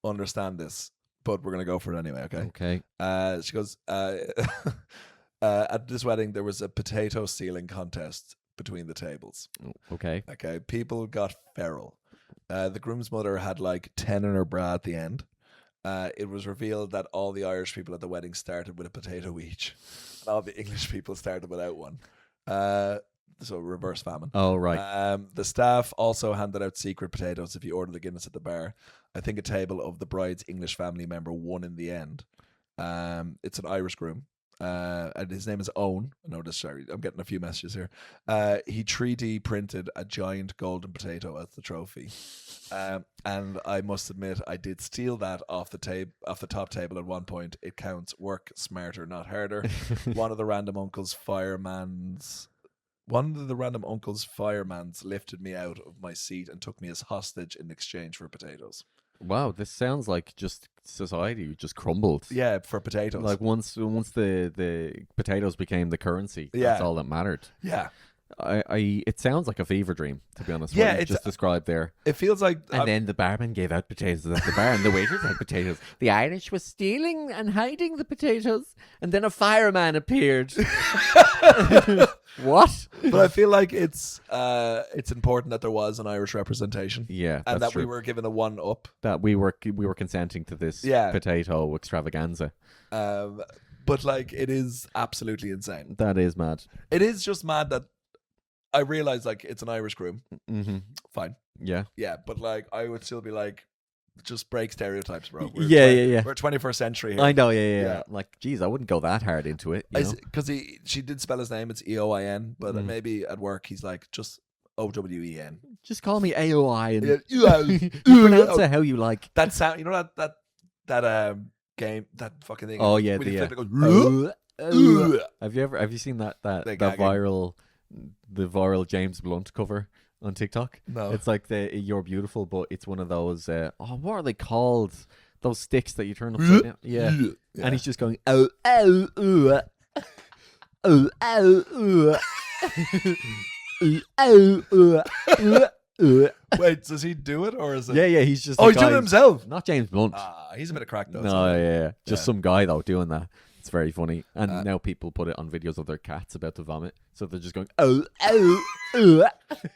Speaker 1: understand this, but we're going to go for it anyway, okay?
Speaker 2: Okay.
Speaker 1: She goes, at this wedding, there was a potato stealing contest. between the tables.
Speaker 2: Okay.
Speaker 1: Okay, people got feral. The groom's mother had like 10 in her bra at the end. It was revealed that all the Irish people at the wedding started with a potato each, and all the English people started without one. So reverse famine.
Speaker 2: Oh, right.
Speaker 1: The staff also handed out secret potatoes if you ordered the Guinness at the bar. I think a table of the bride's English family member won in the end. It's an Irish groom. And his name is Owen. No, sorry, I'm getting a few messages here. He 3D printed a giant golden potato as the trophy. And I must admit, I did steal that off the top table at one point. It counts. Work smarter, not harder. One of the random uncle's fireman's lifted me out of my seat and took me as hostage in exchange for potatoes.
Speaker 2: Wow, this sounds like just society just crumbled.
Speaker 1: Yeah, for potatoes.
Speaker 2: Like once the potatoes became the currency,
Speaker 1: Yeah.
Speaker 2: that's all that mattered.
Speaker 1: Yeah.
Speaker 2: It sounds like a fever dream, to be honest.
Speaker 1: Yeah,
Speaker 2: what you
Speaker 1: it's-
Speaker 2: just described there.
Speaker 1: It feels like
Speaker 2: And then the barman gave out potatoes at the bar, and the waiters had potatoes. The Irish were stealing and hiding the potatoes, and then a fireman appeared. What?
Speaker 1: but I feel like it's important that there was an Irish representation.
Speaker 2: Yeah,
Speaker 1: And
Speaker 2: that's
Speaker 1: that we
Speaker 2: true.
Speaker 1: were given a one up.
Speaker 2: That we were consenting to this
Speaker 1: Yeah.
Speaker 2: potato extravaganza.
Speaker 1: But like it is absolutely insane.
Speaker 2: That is mad.
Speaker 1: It is just mad that I realize like it's an Irish groom.
Speaker 2: Mm-hmm.
Speaker 1: Fine.
Speaker 2: Yeah.
Speaker 1: Yeah, but like I would still be like, just break stereotypes, bro.
Speaker 2: Yeah.
Speaker 1: We're 21st century here.
Speaker 2: I know, yeah.
Speaker 1: Yeah.
Speaker 2: Like, geez, I wouldn't go that hard into it. You know?
Speaker 1: Because she did spell his name. It's Eoin, but
Speaker 2: Mm.
Speaker 1: maybe at work he's like just Owen.
Speaker 2: Just call me AOI and
Speaker 1: Yeah.
Speaker 2: you pronounce it how you like.
Speaker 1: That sound, you know that game, that fucking thing.
Speaker 2: Oh yeah,
Speaker 1: when you
Speaker 2: the
Speaker 1: flip it, it goes,
Speaker 2: Have you seen that
Speaker 1: The
Speaker 2: that
Speaker 1: gagging.
Speaker 2: viral James Blunt cover on TikTok?
Speaker 1: No.
Speaker 2: It's like the You're Beautiful, but it's one of those what are they called? Those sticks that you turn upside down. Yeah. And he's just going oh ooh. Oh ooh.
Speaker 1: Wait, does he do it or is it?
Speaker 2: Yeah, he's just
Speaker 1: Oh,
Speaker 2: a
Speaker 1: he's doing
Speaker 2: guy-
Speaker 1: it himself.
Speaker 2: Not James Blunt.
Speaker 1: He's a bit of crack though.
Speaker 2: No, yeah. Just
Speaker 1: Yeah.
Speaker 2: some guy though doing that. It's very funny. And now people put it on videos of their cats about to vomit. So they're just going, oh.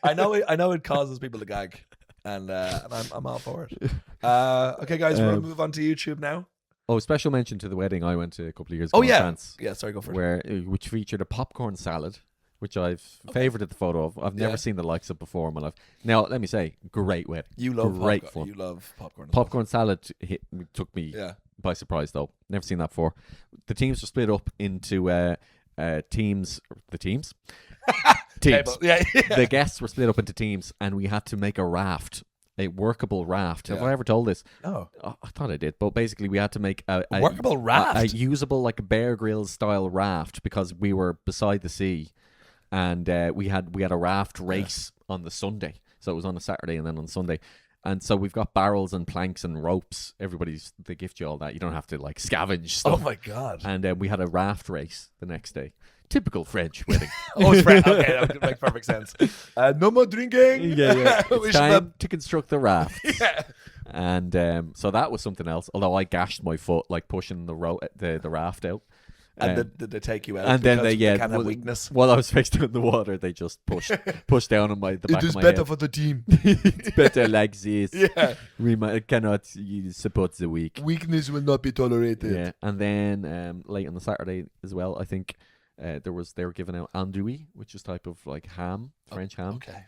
Speaker 1: I know it causes people to gag, and I'm all for it. Okay, guys, we're gonna move on to YouTube now.
Speaker 2: Oh, special mention to the wedding I went to a couple of years
Speaker 1: Oh
Speaker 2: ago in
Speaker 1: yeah,
Speaker 2: France,
Speaker 1: yeah. Sorry, go for it.
Speaker 2: which featured a popcorn salad, which I've favoured the photo of. I've never
Speaker 1: Yeah.
Speaker 2: seen the likes of before in my life. Now, let me say, great wedding.
Speaker 1: You love
Speaker 2: great
Speaker 1: popcorn.
Speaker 2: fun.
Speaker 1: You love popcorn. as well.
Speaker 2: Popcorn salad took me
Speaker 1: Yeah.
Speaker 2: by surprise, though. Never seen that before. The teams were split up into teams. The teams? Teams.
Speaker 1: Table. Yeah.
Speaker 2: The guests were split up into teams, and we had to make a raft, a workable raft. Have
Speaker 1: Yeah.
Speaker 2: I ever told this?
Speaker 1: Oh,
Speaker 2: I thought I did, but basically we had to make a
Speaker 1: workable raft.
Speaker 2: a usable, like a Bear Grylls style raft, because we were beside the sea, and we had a raft race on the Sunday. So it was on a Saturday and then on Sunday. And so we've got barrels and planks and ropes. They gift you all that. You don't have to like scavenge
Speaker 1: Oh
Speaker 2: stuff.
Speaker 1: my god.
Speaker 2: And we had a raft race the next day. Typical French wedding.
Speaker 1: Oh, it's right. Okay, that makes perfect sense. No more drinking.
Speaker 2: Yeah.
Speaker 1: We
Speaker 2: It's
Speaker 1: should
Speaker 2: time
Speaker 1: have-
Speaker 2: to construct the raft.
Speaker 1: Yeah.
Speaker 2: And so that was something else. Although I gashed my foot like pushing the raft out.
Speaker 1: And
Speaker 2: Um,
Speaker 1: did they take you out?
Speaker 2: and then
Speaker 1: because
Speaker 2: they
Speaker 1: can't have
Speaker 2: well,
Speaker 1: weakness.
Speaker 2: While I was face down in the water, they just pushed down on the back of my head.
Speaker 1: for the team.
Speaker 2: It's better like this.
Speaker 1: Yeah.
Speaker 2: We cannot support the weak.
Speaker 1: Weakness will not be tolerated.
Speaker 2: Yeah, and then late on the Saturday as well, I think they were giving out andouille, which is type of like ham, French ham,
Speaker 1: Okay.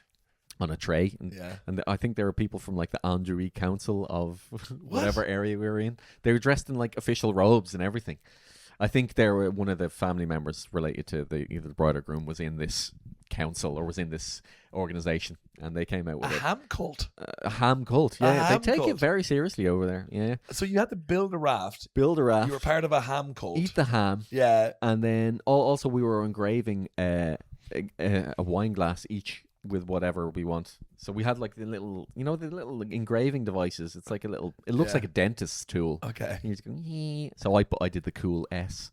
Speaker 2: on a tray. And,
Speaker 1: Yeah.
Speaker 2: and I think there were people from like the andouille council of whatever area we were in. They were dressed in like official robes and everything. I think they were one of the family members related to either the bride or groom was in this council or was in this organization, and they came out
Speaker 1: A
Speaker 2: with
Speaker 1: ham cult.
Speaker 2: a ham cult.
Speaker 1: A
Speaker 2: Yeah,
Speaker 1: ham
Speaker 2: they take
Speaker 1: cult.
Speaker 2: it very seriously over there. Yeah,
Speaker 1: So you had to build a raft.
Speaker 2: build a raft,
Speaker 1: You were part of a ham cult.
Speaker 2: eat the ham,
Speaker 1: Yeah.
Speaker 2: and then also we were engraving a wine glass each with whatever we want. So we had like the little engraving devices. It's like a little. It looks
Speaker 1: Yeah.
Speaker 2: like a dentist's tool.
Speaker 1: Okay.
Speaker 2: And you just go, "Yee." So I did the cool S.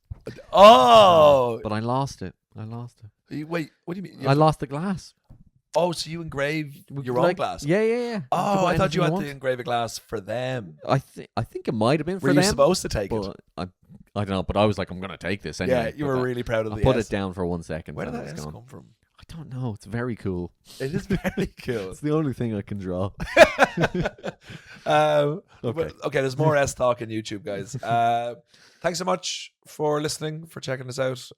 Speaker 1: Oh.
Speaker 2: But I lost it.
Speaker 1: Wait. What do you mean?
Speaker 2: I lost the glass.
Speaker 1: Oh, so you engrave your own
Speaker 2: Like,
Speaker 1: glass?
Speaker 2: Yeah. You
Speaker 1: Oh,
Speaker 2: can put
Speaker 1: I thought you
Speaker 2: anything
Speaker 1: had to engrave a glass for them.
Speaker 2: I think it might have been for
Speaker 1: Were you
Speaker 2: them.
Speaker 1: supposed to take it?
Speaker 2: But I don't know. But I was like, I'm gonna take this anyway.
Speaker 1: Yeah, you were really proud of
Speaker 2: I
Speaker 1: the
Speaker 2: put
Speaker 1: S.
Speaker 2: it down for 1 second.
Speaker 1: Where did
Speaker 2: and
Speaker 1: that
Speaker 2: it was
Speaker 1: S
Speaker 2: gone.
Speaker 1: come from?
Speaker 2: I don't know. It's very cool.
Speaker 1: It is very cool.
Speaker 2: It's the only thing I can draw.
Speaker 1: Okay, there's more S talk on YouTube, guys. Thanks so much for listening, for checking us out.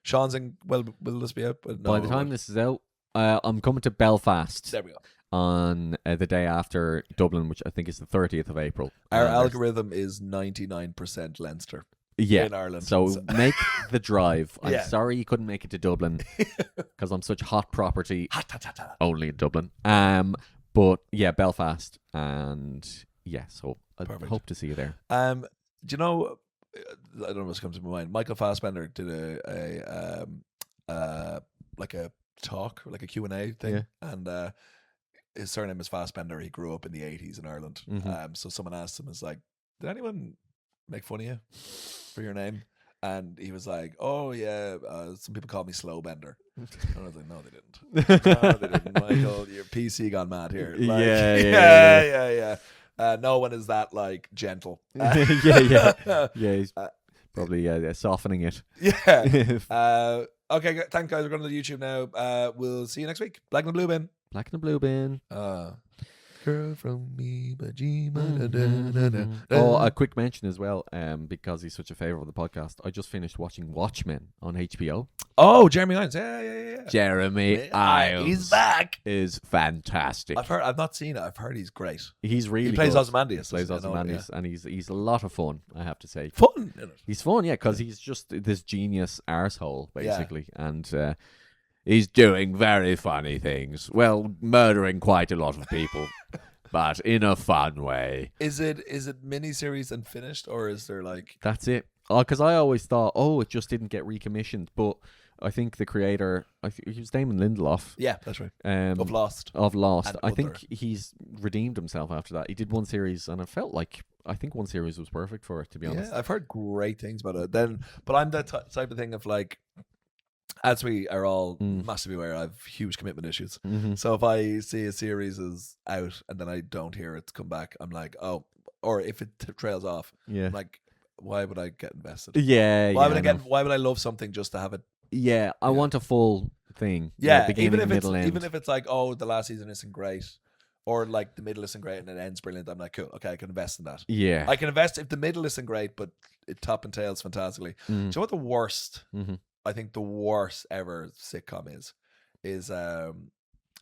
Speaker 1: Sean's in. Well, will this be out? No,
Speaker 2: By the time this is out, I'm coming to Belfast
Speaker 1: there we go.
Speaker 2: on the day after Dublin, which I think is the 30th of April.
Speaker 1: Our
Speaker 2: And
Speaker 1: algorithm is 99% Leinster
Speaker 2: yeah.
Speaker 1: in Ireland.
Speaker 2: So make the drive. I'm
Speaker 1: Yeah.
Speaker 2: sorry you couldn't make it to Dublin because I'm such hot property.
Speaker 1: Hot, hot, hot, hot.
Speaker 2: Only in Dublin. But yeah, Belfast, and yeah, so I
Speaker 1: Perfect.
Speaker 2: hope to see you there.
Speaker 1: Do you know? I don't know what's come to my mind. Michael Fassbender did a like a talk, like a Q&A thing,
Speaker 2: Yeah.
Speaker 1: and his surname is Fassbender. He grew up in the 80s in Ireland.
Speaker 2: Mhm.
Speaker 1: So someone asked him, "Is like, did anyone make fun of you for your name?" And he was like, "Oh yeah, some people call me Slowbender." And I was like, "No, they didn't. No, they didn't. Michael, your PC gone mad here." Like,
Speaker 2: Yeah.
Speaker 1: no one is that like gentle.
Speaker 2: Yeah, he's probably softening it.
Speaker 1: Yeah. Okay, thank guys. We're going to the YouTube now. We'll see you next week. Black and the Blue Bin.
Speaker 2: Black and the Blue Bin.
Speaker 1: Girl from me,
Speaker 2: Oh, a quick mention as well, because he's such a favourite of the podcast. I just finished watching Watchmen on HBO.
Speaker 1: Oh, Jeremy Irons. Yeah.
Speaker 2: Jeremy Irons.
Speaker 1: He's back.
Speaker 2: Is fantastic.
Speaker 1: I've not seen it. I've heard he's great.
Speaker 2: He's really
Speaker 1: He plays
Speaker 2: good.
Speaker 1: Ozymandias.
Speaker 2: Plays
Speaker 1: doesn't he? I know,
Speaker 2: Ozymandias, and he's a lot of fun, I have to say.
Speaker 1: Fun. Isn't it?
Speaker 2: He's fun, yeah, because he's just this genius arsehole, basically, and he's doing very funny things. Well, murdering quite a lot of people, but in a fun way.
Speaker 1: Is it miniseries and finished, or is there like?
Speaker 2: That's it. Because I always thought, it just didn't get recommissioned, but I think the creator, he was Damon Lindelof.
Speaker 1: Yeah, that's right.
Speaker 2: Of
Speaker 1: Lost.
Speaker 2: I
Speaker 1: other.
Speaker 2: think he's redeemed himself after that. He did one series, and I think one series was perfect for it, to be honest.
Speaker 1: Yeah, I've heard great things about it. But I'm that type of thing of like, as we are all massively aware, I have huge commitment issues.
Speaker 2: Mm-hmm.
Speaker 1: So if I see a series is out and then I don't hear it's come back, I'm like, oh, or if it trails off,
Speaker 2: Yeah.
Speaker 1: I'm like, why would I get invested?
Speaker 2: Yeah.
Speaker 1: Why
Speaker 2: yeah,
Speaker 1: would I
Speaker 2: know.
Speaker 1: Why would I love something just to have it?
Speaker 2: Yeah, I want a full thing.
Speaker 1: Yeah,
Speaker 2: beginning, middle, end.
Speaker 1: even if it's like, oh, the last season isn't great, or like the middle isn't great and it ends brilliant, I'm like, cool, okay, I can invest in that.
Speaker 2: Yeah.
Speaker 1: I can invest if the middle isn't great, but it top and tails fantastically. Do you know what the worst?
Speaker 2: Mm-hmm.
Speaker 1: I think the worst ever sitcom is How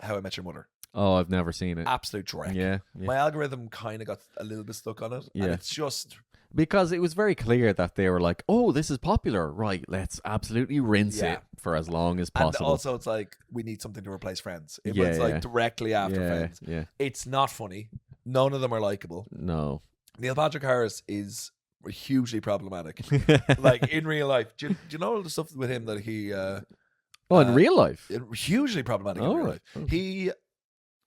Speaker 1: I Met Your Mother.
Speaker 2: Oh, I've never seen it.
Speaker 1: Absolute dreck.
Speaker 2: Yeah.
Speaker 1: My algorithm kind of got a little bit stuck on it.
Speaker 2: Yeah.
Speaker 1: And it's just...
Speaker 2: Because it was very clear that they were like, oh, this is popular. Right, let's absolutely rinse it for as long as possible.
Speaker 1: And also it's like, we need something to replace Friends. It
Speaker 2: Yeah,
Speaker 1: was like directly after
Speaker 2: yeah,
Speaker 1: Friends.
Speaker 2: yeah.
Speaker 1: It's not funny. None of them are likable.
Speaker 2: No.
Speaker 1: Neil Patrick Harris is hugely problematic. Like in real life. Do you know all the stuff with him that he...
Speaker 2: in real life?
Speaker 1: Hugely problematic in real
Speaker 2: right.
Speaker 1: life. He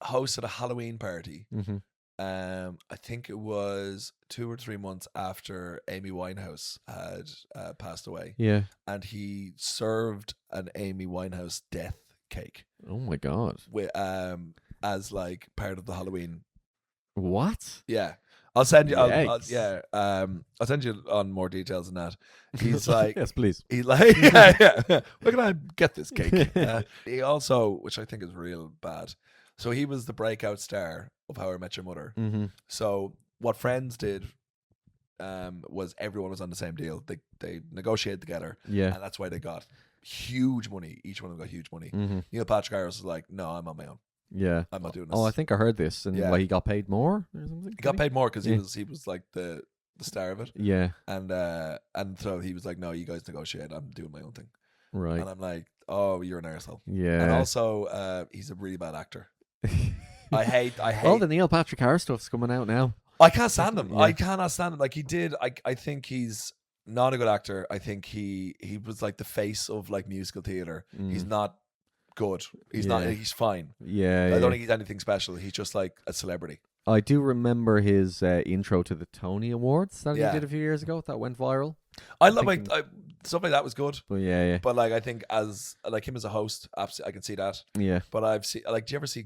Speaker 1: hosted a Halloween party.
Speaker 2: Mm-hmm.
Speaker 1: I think it was 2 or 3 months after Amy Winehouse had passed away.
Speaker 2: Yeah.
Speaker 1: And he served an Amy Winehouse death cake
Speaker 2: Oh my God.
Speaker 1: with, as like part of the Halloween.
Speaker 2: What?
Speaker 1: Yeah. I'll send you. I'll send you on more details than that. He's like,
Speaker 2: yes, please.
Speaker 1: He's like, yeah. Where can I get this cake? He also, which I think is real bad. So he was the breakout star of How I Met Your Mother.
Speaker 2: Mm-hmm.
Speaker 1: So what Friends did was everyone was on the same deal. They negotiated together,
Speaker 2: Yeah.
Speaker 1: and that's why they got huge money. Each one of them got huge money.
Speaker 2: Mm-hmm.
Speaker 1: Neil Patrick Harris was like, "No, I'm on my own.
Speaker 2: Yeah.
Speaker 1: I'm not doing this."
Speaker 2: Oh, I think I heard this, and
Speaker 1: Yeah.
Speaker 2: like he got paid more or something.
Speaker 1: He got paid more because
Speaker 2: Yeah.
Speaker 1: he was like the star of it,
Speaker 2: Yeah.
Speaker 1: and so he was like, "No, you guys negotiate. I'm doing my own thing."
Speaker 2: Right.
Speaker 1: And I'm like, "Oh, you're an arsehole."
Speaker 2: Yeah.
Speaker 1: And also, he's a really bad actor. I hate.
Speaker 2: All the Neil Patrick Harris stuff's coming out now.
Speaker 1: I can't stand him.
Speaker 2: Yeah.
Speaker 1: I cannot stand him. Like he did. I think he's not a good actor. I think he was like the face of like musical theater. He's not good. He's not.
Speaker 2: Yeah.
Speaker 1: He's fine.
Speaker 2: Yeah.
Speaker 1: I don't think he's anything special. He's just like a celebrity.
Speaker 2: I do remember his intro to the Tony Awards that
Speaker 1: Yeah.
Speaker 2: he did a few years ago. That went viral.
Speaker 1: I love like
Speaker 2: thinking-
Speaker 1: stuff like that was good.
Speaker 2: But yeah.
Speaker 1: But like I think as like him as a host, absolutely, I can see that.
Speaker 2: Yeah.
Speaker 1: But I've seen like, do you ever see?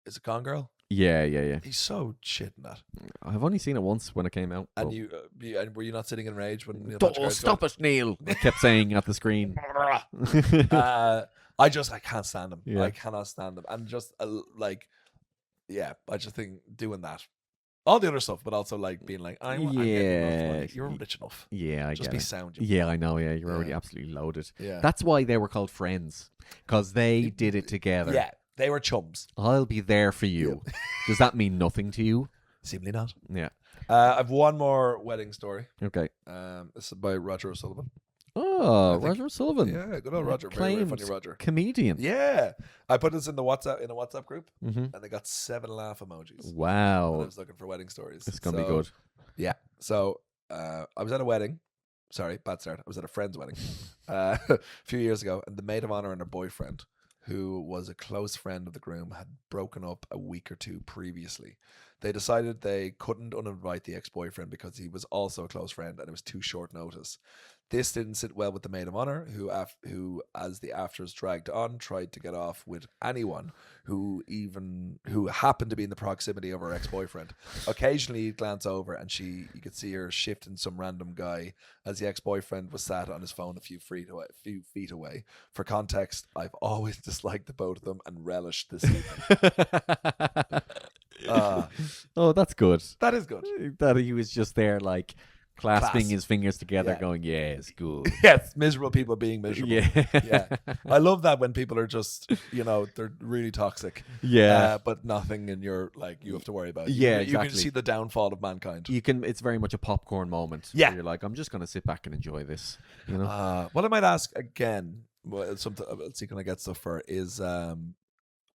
Speaker 1: Is it Gone Girl?
Speaker 2: Yeah.
Speaker 1: He's so shit in that.
Speaker 2: I've only seen it once when it came out.
Speaker 1: And
Speaker 2: but-
Speaker 1: and were you not sitting in rage when Neil
Speaker 2: Oh,
Speaker 1: Patrick Harris
Speaker 2: stop it, Neil! I kept saying at the screen.
Speaker 1: I can't stand them.
Speaker 2: Yeah.
Speaker 1: I cannot stand them. And just like, yeah, I just think doing that. All the other stuff, but also like being like, I'm getting enough money. You're rich enough.
Speaker 2: Yeah, I
Speaker 1: Just
Speaker 2: get
Speaker 1: be
Speaker 2: it.
Speaker 1: sound.
Speaker 2: Yeah, I know. Yeah, you're already
Speaker 1: Yeah.
Speaker 2: absolutely loaded.
Speaker 1: Yeah.
Speaker 2: That's why they were called friends, because they did it together.
Speaker 1: Yeah, they were chums.
Speaker 2: I'll be there for you. Does that mean nothing to you?
Speaker 1: Seemingly not.
Speaker 2: Yeah.
Speaker 1: I've one more wedding story.
Speaker 2: Okay.
Speaker 1: This is by Roger O'Sullivan.
Speaker 2: Oh,
Speaker 1: I think-
Speaker 2: Roger Sullivan.
Speaker 1: Yeah, good old Roger. Very, very
Speaker 2: Acclaimed
Speaker 1: funny Roger.
Speaker 2: comedian.
Speaker 1: Yeah, I put this in a WhatsApp group,
Speaker 2: Mm-hmm.
Speaker 1: and they got 7 laugh emojis. When
Speaker 2: Wow.
Speaker 1: I was looking for wedding stories.
Speaker 2: It's going to be good.
Speaker 1: Yeah. So I was at a wedding. Sorry, bad start. I was at a friend's wedding a few years ago, and the maid of honor and her boyfriend, who was a close friend of the groom, had broken up a week or two previously. They decided they couldn't uninvite the ex-boyfriend because he was also a close friend, and it was too short notice. This didn't sit well with the maid of honor, who, as the afters dragged on, tried to get off with anyone who happened to be in the proximity of her ex-boyfriend. Occasionally, you'd glance over, and you could see her shifting some random guy as the ex-boyfriend was sat on his phone a few feet away. For context, I've always disliked the both of them and relished this evening.
Speaker 2: Oh, that's good.
Speaker 1: That is good.
Speaker 2: That he was just there, like, clasping
Speaker 1: Class.
Speaker 2: his fingers together,
Speaker 1: Yeah.
Speaker 2: going, "Yeah, it's good."
Speaker 1: Yes, miserable people being miserable.
Speaker 2: Yeah.
Speaker 1: Yeah. I love that when people are just, they're really toxic.
Speaker 2: Yeah.
Speaker 1: But nothing in your, you have to worry about.
Speaker 2: Yeah,
Speaker 1: You can
Speaker 2: exactly.
Speaker 1: see the downfall of mankind.
Speaker 2: You can. It's very much a popcorn moment.
Speaker 1: Yeah.
Speaker 2: where you're like, I'm just going to sit back and enjoy this. You know.
Speaker 1: What I might ask again, something, let's see, can I get stuff for, is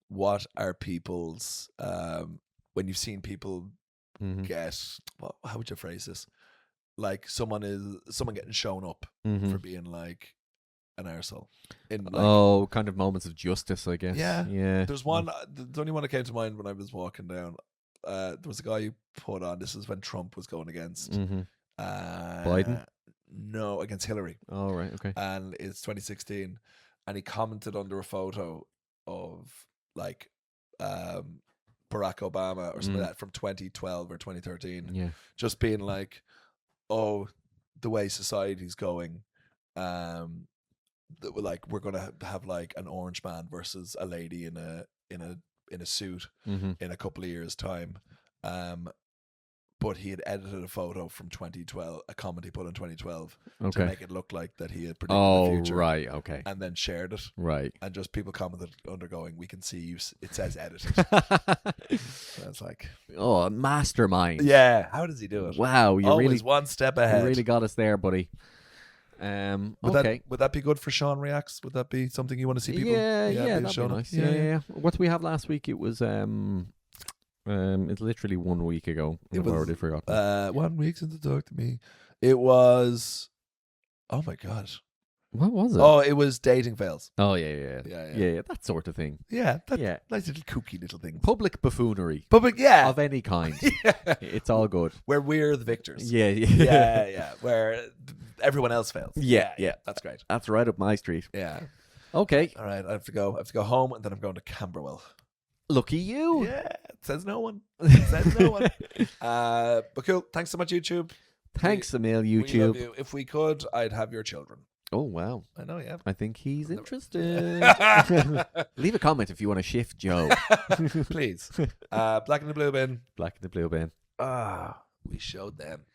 Speaker 1: what are people's, when you've seen people
Speaker 2: Mhm.
Speaker 1: get, how would you phrase this? Like someone getting shown up
Speaker 2: Mhm.
Speaker 1: for being like an arsehole.
Speaker 2: Kind of moments of justice, I guess.
Speaker 1: Yeah.
Speaker 2: Yeah.
Speaker 1: There's one, the only one that came to mind when I was walking down. There was a guy who put on, this is when Trump was going against
Speaker 2: Mm-hmm.
Speaker 1: Biden? No, against Hillary.
Speaker 2: Oh, right. Okay.
Speaker 1: And it's 2016. And he commented under a photo of Barack Obama or something like that from 2012 or 2013.
Speaker 2: Yeah.
Speaker 1: Just being like, oh, the way society's going, we're gonna have like an orange man versus a lady in a suit
Speaker 2: Mm-hmm.
Speaker 1: in a couple of years' time. But he had edited a photo from 2012, a comment he put in 2012 to
Speaker 2: Okay.
Speaker 1: make it look like that he had predicted the
Speaker 2: Oh,
Speaker 1: future.
Speaker 2: right. Okay.
Speaker 1: And then shared it.
Speaker 2: Right.
Speaker 1: And just people commented under going, we can see you, it says edited. So it's like,
Speaker 2: Oh, a mastermind.
Speaker 1: yeah, how does he do it?
Speaker 2: Wow. You
Speaker 1: Always
Speaker 2: really,
Speaker 1: one step
Speaker 2: you
Speaker 1: ahead.
Speaker 2: really got us there, buddy. Okay.
Speaker 1: Would that be good for Sean Reacts? Would that be something you want to see people?
Speaker 2: Yeah,
Speaker 1: being
Speaker 2: that'd be
Speaker 1: shown up?
Speaker 2: nice. Yeah. What did we have last week? It was it's literally 1 week ago.
Speaker 1: It
Speaker 2: I've
Speaker 1: was,
Speaker 2: already forgotten.
Speaker 1: 1 week since it talked to me. It was, oh my God.
Speaker 2: What was it?
Speaker 1: Oh, it was dating fails.
Speaker 2: Oh, yeah.
Speaker 1: Yeah.
Speaker 2: That sort of thing.
Speaker 1: Yeah, that
Speaker 2: Yeah.
Speaker 1: nice little kooky little thing.
Speaker 2: Public buffoonery
Speaker 1: Public, yeah.
Speaker 2: of any kind.
Speaker 1: Yeah.
Speaker 2: It's all good.
Speaker 1: Where we're the victors.
Speaker 2: Yeah.
Speaker 1: Yeah. Where everyone else fails.
Speaker 2: Yeah.
Speaker 1: That's great.
Speaker 2: That's right up my street.
Speaker 1: Yeah.
Speaker 2: Okay.
Speaker 1: All right, I have to go home, and then I'm going to Camberwell.
Speaker 2: Lucky you.
Speaker 1: Yeah, it says no one. It says no one. But cool. Thanks so much, YouTube.
Speaker 2: Thanks, Emil,
Speaker 1: We love
Speaker 2: YouTube.
Speaker 1: you. If we could, I'd have your children.
Speaker 2: Oh, wow.
Speaker 1: I know, yeah.
Speaker 2: I think he's interested. Leave a comment if you want to shift Joe.
Speaker 1: Please. Black and the Blue Bin.
Speaker 2: Black in the blue bin.
Speaker 1: We showed them.